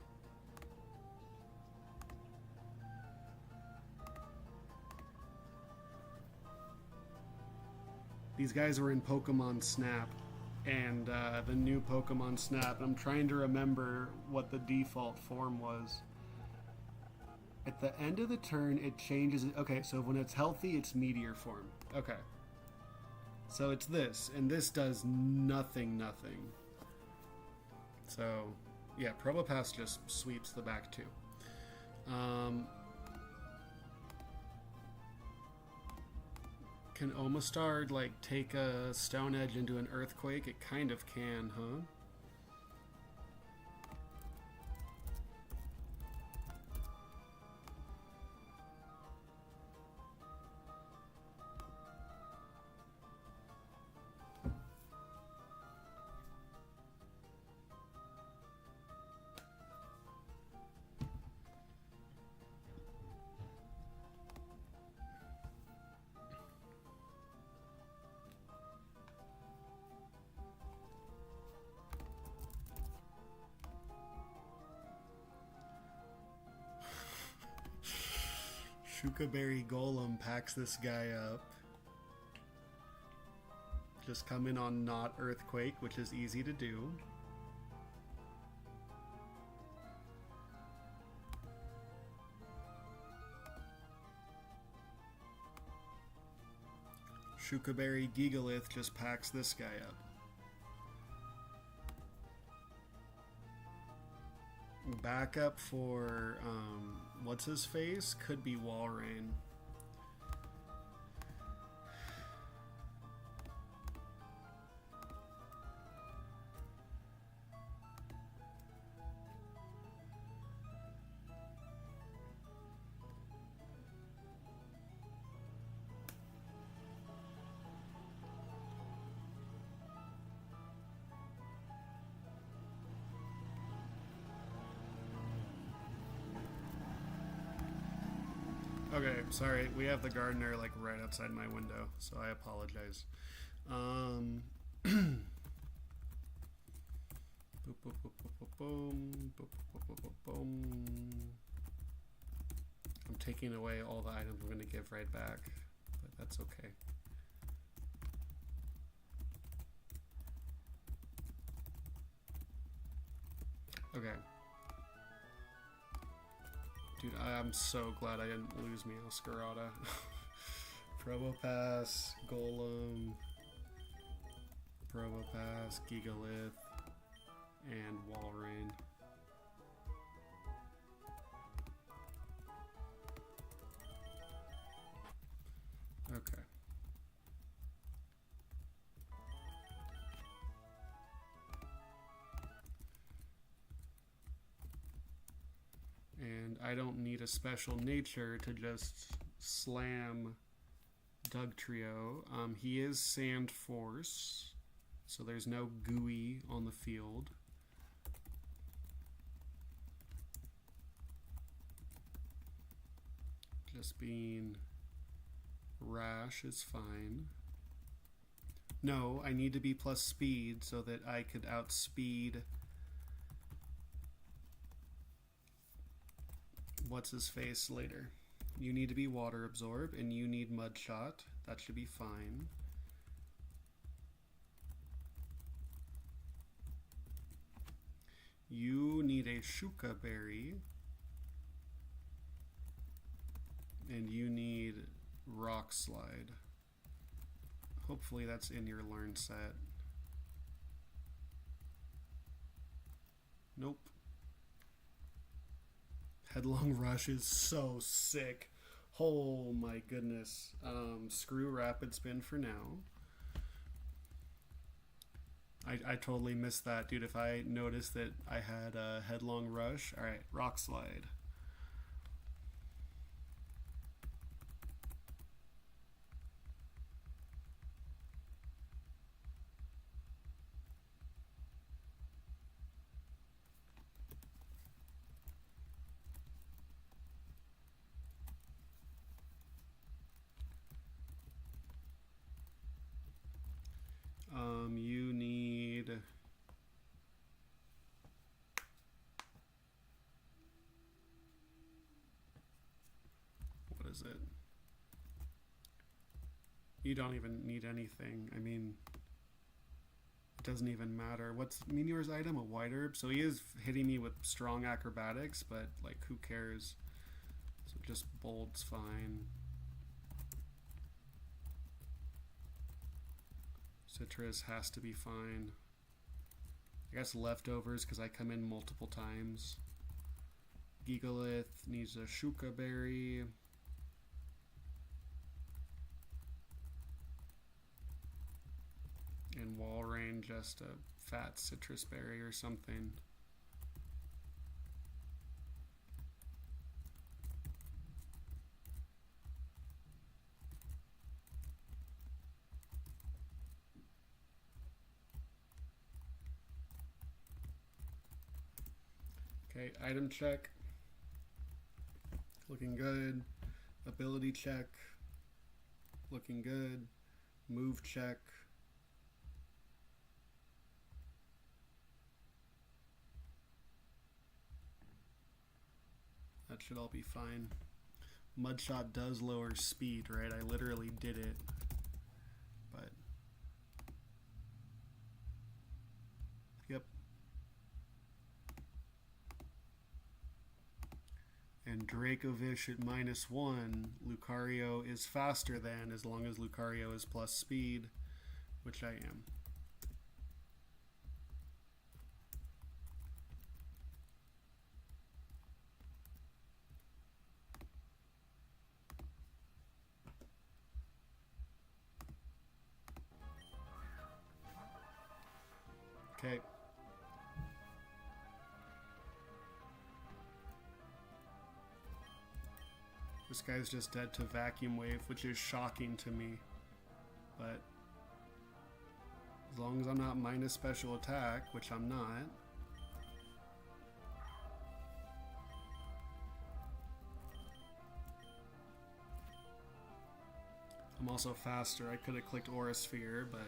These guys were in Pokemon Snap, and the new Pokemon Snap. I'm trying to remember what the default form was. At the end of the turn, it changes. Okay, so when it's healthy, it's Meteor form. Okay. So it's this, and this does nothing. So, yeah, Probopass just sweeps the back two. Can Omastar, like, take a Stone Edge into an Earthquake? It kind of can, huh? Shukaberry Golem packs this guy up. Just come in on not Earthquake, which is easy to do. Shukaberry Gigalith just packs this guy up. Backup for, what's his face? Could be Walrein. Okay, sorry, we have the gardener like right outside my window, so I apologize. Boom, boom, boom, boom, boom, boom, boom. I'm taking away all the items I'm going to give right back, but that's okay. Okay. Dude, I'm so glad I didn't lose Meowscarada. Probopass, Golem, Probopass, Gigalith, and Walrein. Okay. And I don't need a special nature to just slam Dugtrio. He is Sand Force, so there's no gooey on the field. Just being rash is fine. No, I need to be plus speed so that I could outspeed what's his face later. You need to be water absorb and you need mud shot. That should be fine. You need a Shuka berry. And you need Rock Slide. Hopefully that's in your learn set. Nope. Headlong Rush is so sick. Oh my goodness. Screw Rapid Spin for now. I totally missed that, dude. If I noticed that I had a Headlong Rush. Alright, Rock Slide. You need... What is it? You don't even need anything. I mean, it doesn't even matter. What's Meteor's item? A White Herb? So he is hitting me with strong acrobatics, but like, who cares? So just Bold's fine. Citrus has to be fine. I guess leftovers because I come in multiple times. Gigalith needs a Shuka berry. And Walrein just a fat citrus berry or something. Okay, item check. Looking good. Ability check. Looking good. Move check. That should all be fine. Mudshot does lower speed, right? I literally did it. But yep. And Dracovish at -1. Lucario is faster than, as long as Lucario is plus speed, which I am. Okay. This guy's just dead to Vacuum Wave, which is shocking to me. But as long as I'm not minus special attack, which I'm not. I'm also faster. I could have clicked Aura Sphere, but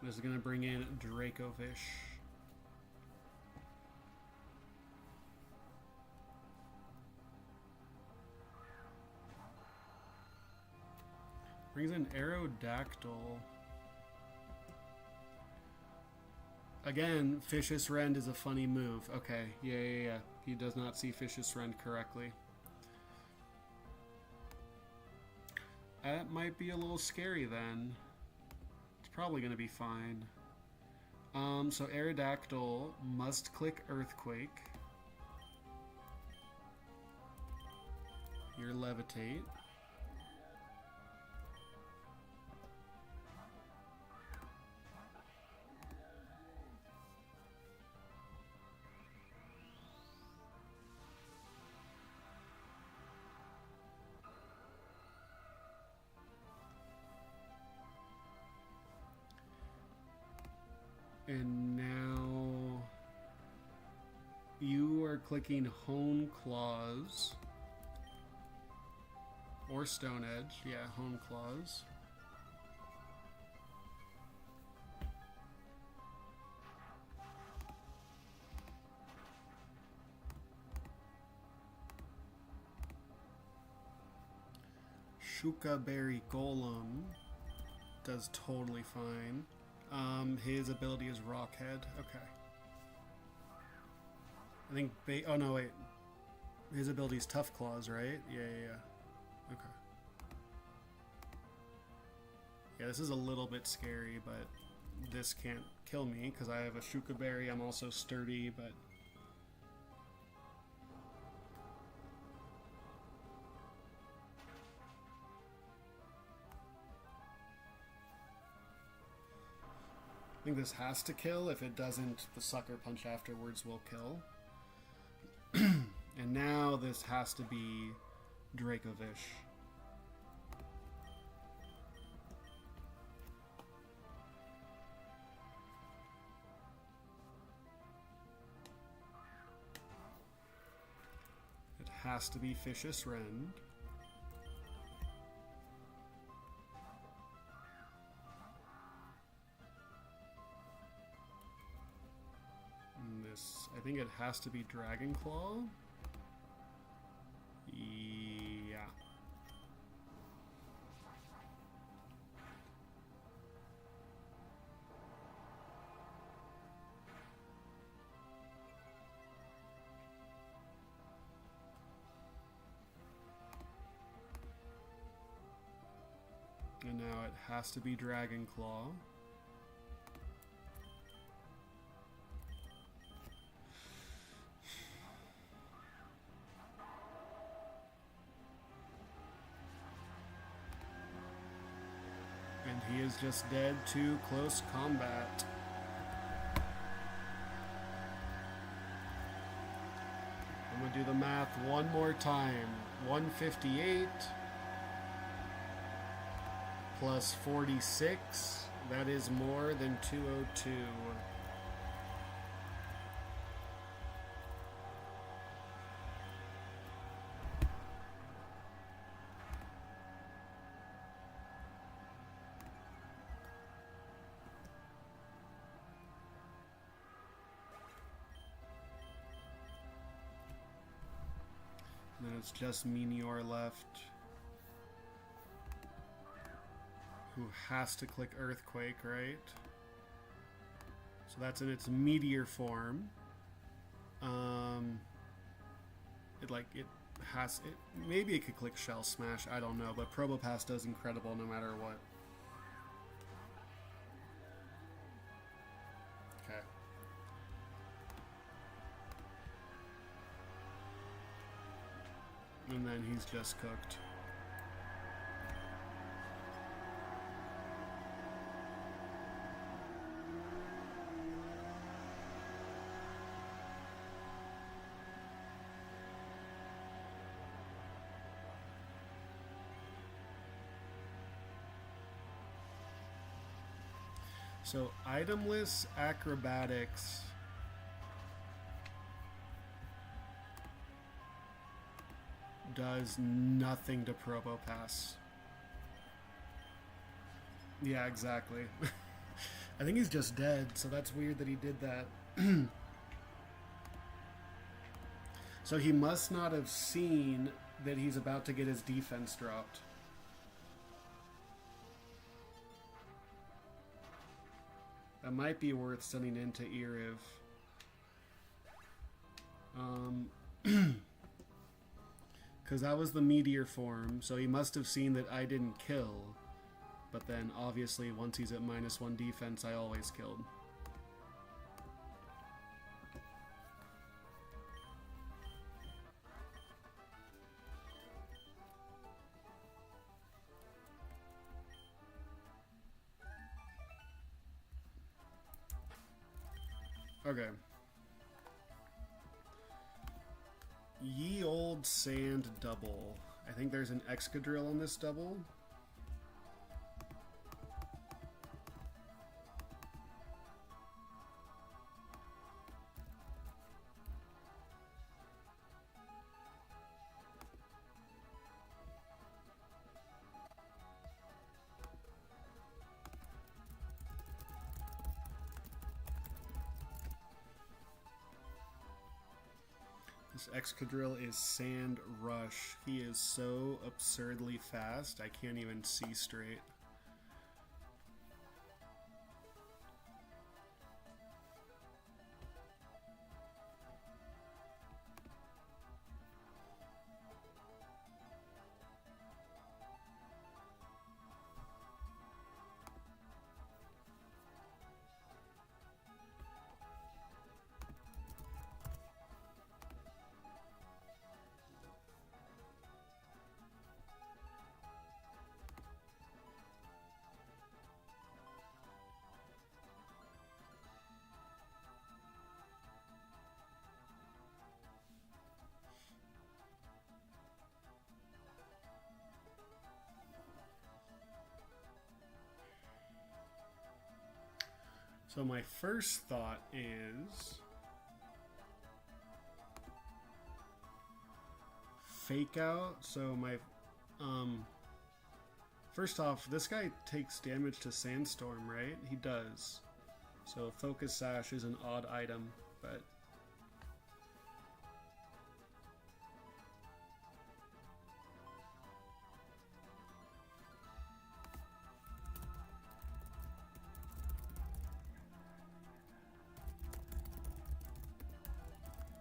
this is going to bring in Dracovish. Brings in Aerodactyl. Again, Fishious Rend is a funny move. Okay, yeah. He does not see Fishious Rend correctly. That might be a little scary then. Probably going to be fine. So Aerodactyl must click Earthquake. Your Levitate. And now you are clicking Hone Claws or Stone Edge. Yeah, Hone Claws. Shuka Berry Golem does totally fine. His ability is Rockhead. Okay. I think oh no, wait. His ability is Tough Claws, right? Yeah. Okay. Yeah, this is a little bit scary, but this can't kill me because I have a Shuka Berry. I'm also sturdy, but... I think this has to kill. If it doesn't, the Sucker Punch afterwards will kill. And now this has to be Dracovish. It has to be Vicious Rend. I think it has to be Dragon Claw. Yeah. And now it has to be Dragon Claw. He is just dead to close combat. I'm gonna do the math one more time. 158 plus 46. That is more than 202. Then it's just Meteor left, who has to click Earthquake, right? So that's in its Meteor form. Maybe it could click Shell Smash, I don't know, but Probopass does incredible no matter what. Okay. And then he's just cooked. So, itemless acrobatics. Does nothing to Probopass. Yeah, exactly. I think he's just dead, so that's weird that he did that. So he must not have seen that he's about to get his defense dropped. That might be worth sending into Iriv. Because that was the Meteor form, so he must have seen that I didn't kill. But then, obviously, once he's at -1 defense, I always killed. Okay. Ye Old Sand double. I think there's an Excadrill on this double. This Excadrill is Sand Rush. He is so absurdly fast, I can't even see straight. So my first thought is fake out. So my first off, this guy takes damage to Sandstorm, right? He does. So Focus Sash is an odd item, but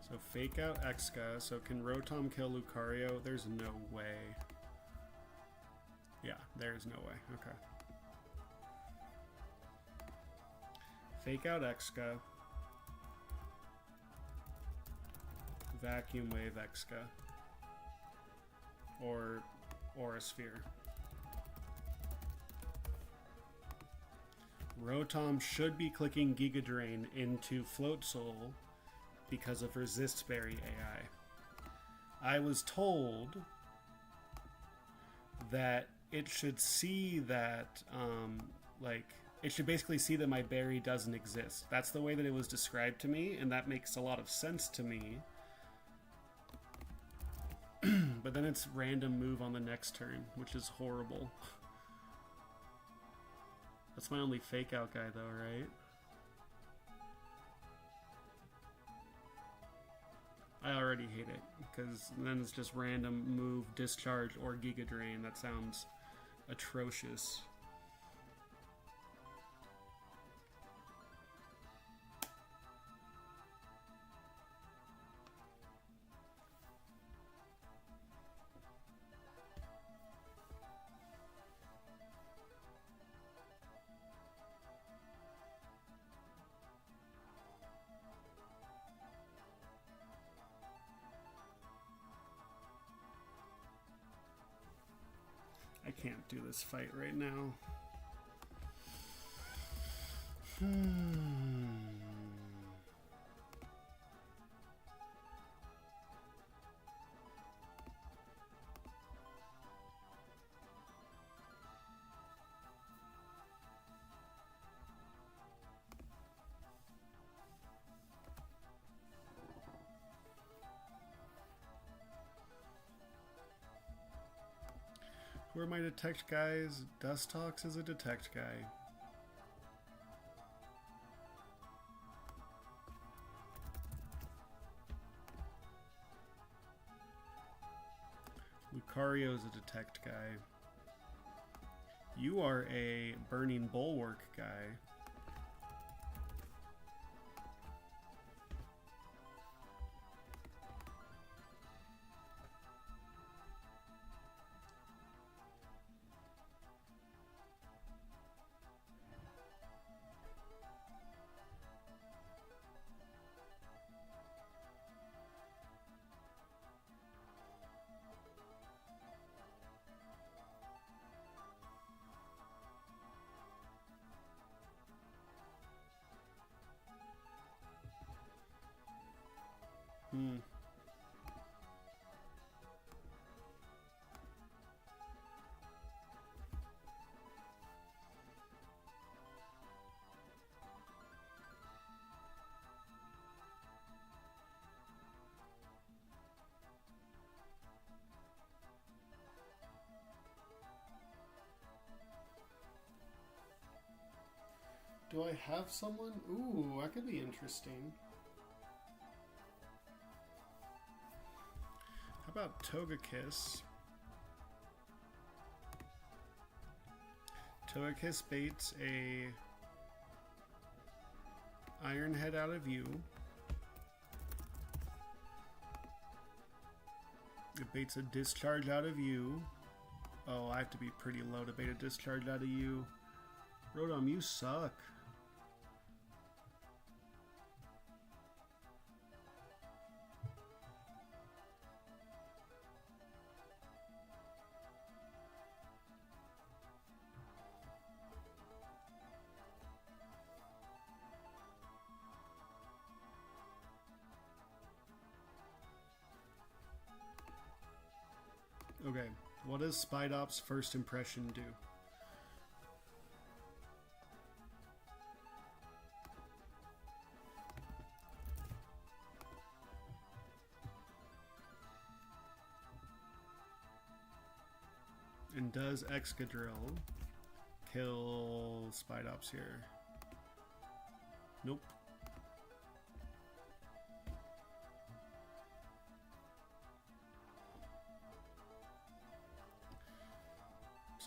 so fake out Exca. So can Rotom kill Lucario? There's no way. Yeah, there's no way. Okay. Fake out Exca. Vacuum Wave Exca. Or Aura Sphere. Rotom should be clicking Giga Drain into Float Soul because of Resist Berry AI. I was told that it should see that, it should basically see that my berry doesn't exist. That's the way that it was described to me, and that makes a lot of sense to me. But then it's random move on the next turn, which is horrible. That's my only fake out guy though, right? I already hate it, because then it's just random move, discharge, or Giga Drain. That sounds atrocious. I can't do this fight right now. Who are my detect guys? Dustox is a detect guy. Lucario is a detect guy. You are a Burning Bulwark guy. Do I have someone? Ooh, that could be interesting. How about Togekiss? Togekiss baits a Iron Head out of you. It baits a Discharge out of you. Oh, I have to be pretty low to bait a Discharge out of you. Rotom, you suck. Okay, what does Spidop's first impression do? And does Excadrill kill Spidops here? Nope.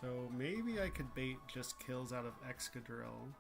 So maybe I could bait just kills out of Excadrill.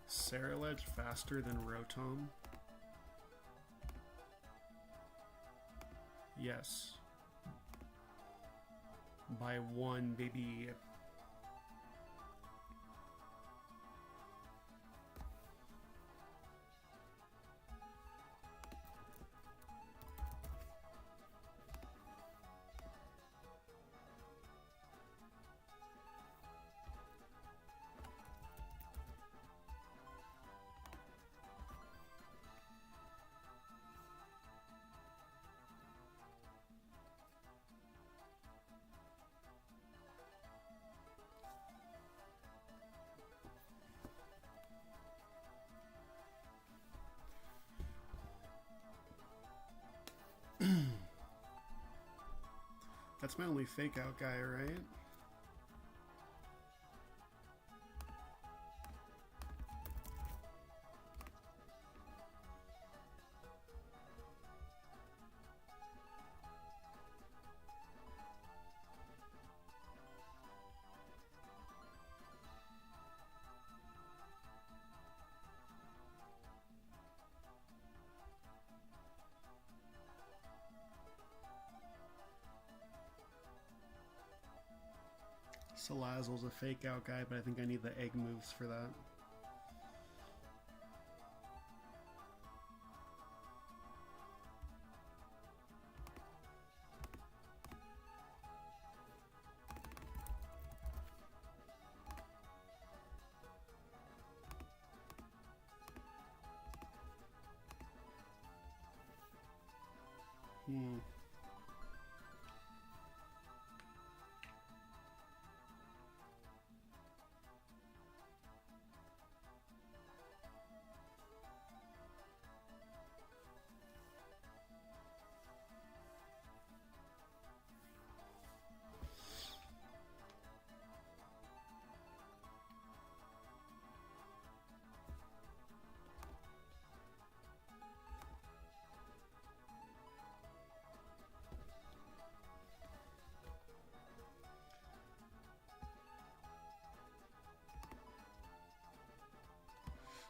Ceruledge faster than Rotom? Yes. By one, baby. That's my only fake out guy, right? Salazzle's a fake out guy, but I think I need the egg moves for that.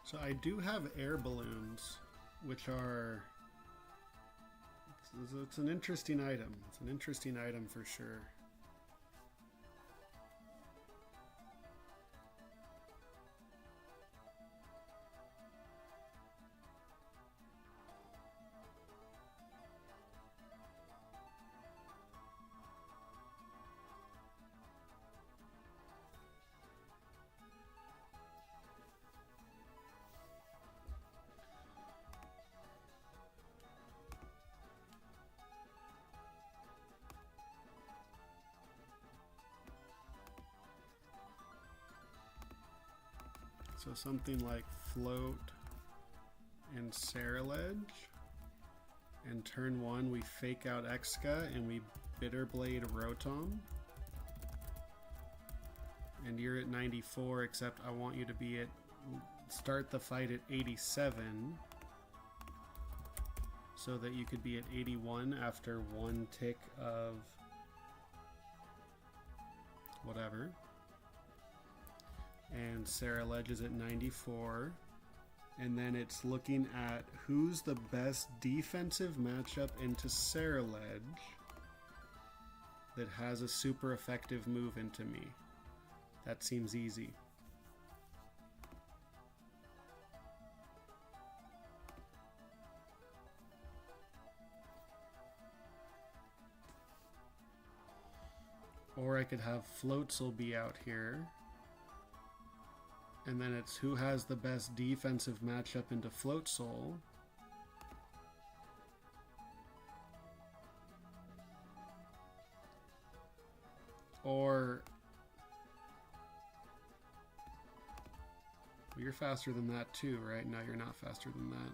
So I do have air balloons. which are... It's an interesting item. It's an interesting item for sure. So something like Float and Saraledge. And turn 1 we fake out Exca and we Bitterblade Rotom. And you're at 94, except I want you to be at... Start the fight at 87. So that you could be at 81 after 1 tick of... whatever. And Saraledge is at 94. And then it's looking at who's the best defensive matchup into Saraledge that has a super effective move into me. That seems easy. Or I could have Floatzel be out here. And then it's who has the best defensive matchup into Floatzel. Or... Well, you're faster than that too, right? No, you're not faster than that.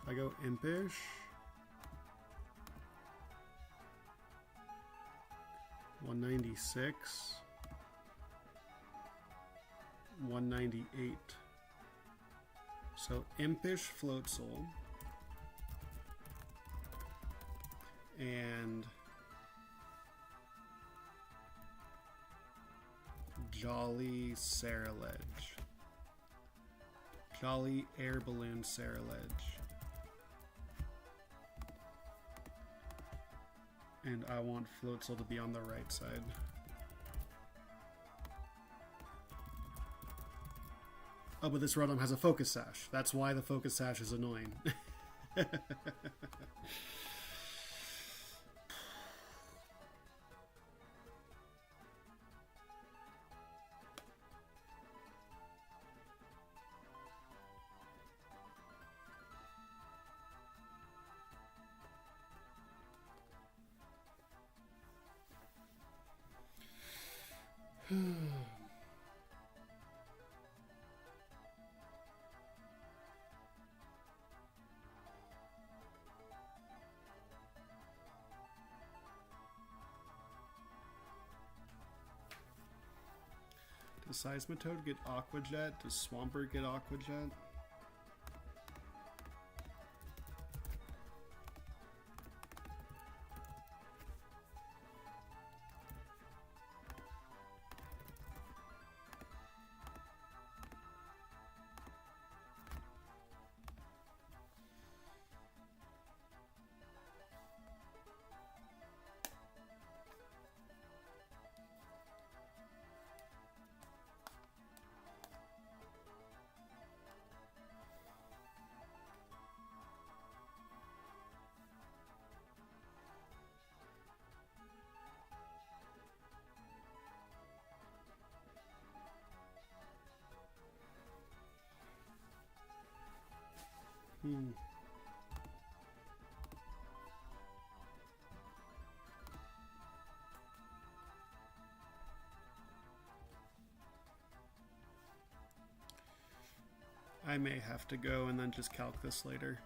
I go Impish. $196. $198. So Impish Floatzel. And Jolly Saraledge. Jolly Air Balloon Saraledge. And I want Floatzel to be on the right side. Oh, but this Rotom has a Focus Sash. That's why the Focus Sash is annoying. Does Seismitoad get Aqua Jet? Does Swampert get Aqua Jet? I may have to go and then just calc this later.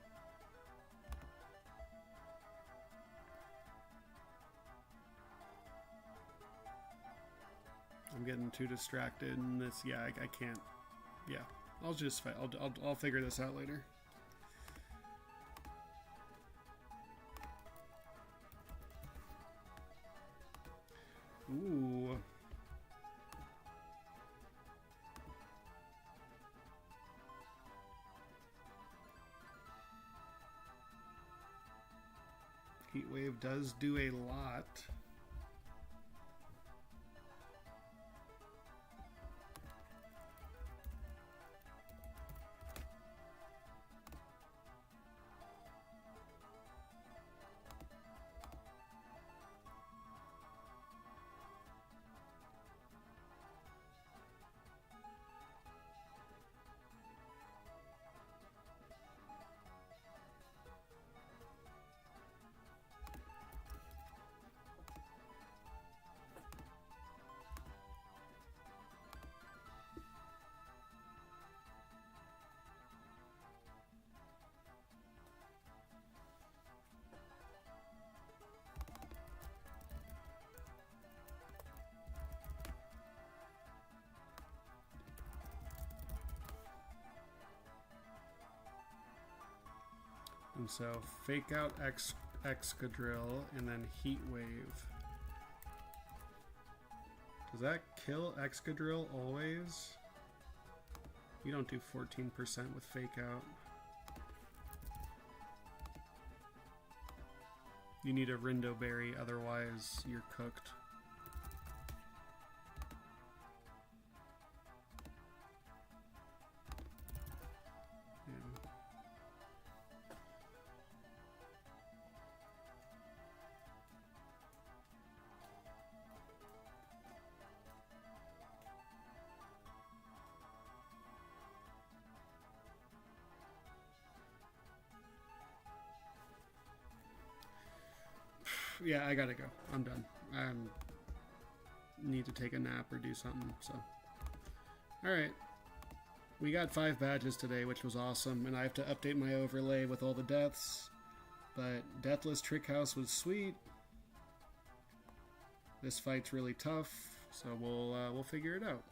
I'm getting too distracted in this. Yeah, I can't. Yeah, I'll just fight. I'll figure this out later. Ooh. Heat wave does do a lot. And so fake out Excadrill and then Heat Wave. Does that kill Excadrill always? You don't do 14% with fake out. You need a Rindo Berry, otherwise you're cooked. Yeah, I gotta go. I'm done. I need to take a nap or do something, so. Alright. We got 5 badges today, which was awesome, and I have to update my overlay with all the deaths. But Deathless Trick House was sweet. This fight's really tough, so we'll figure it out.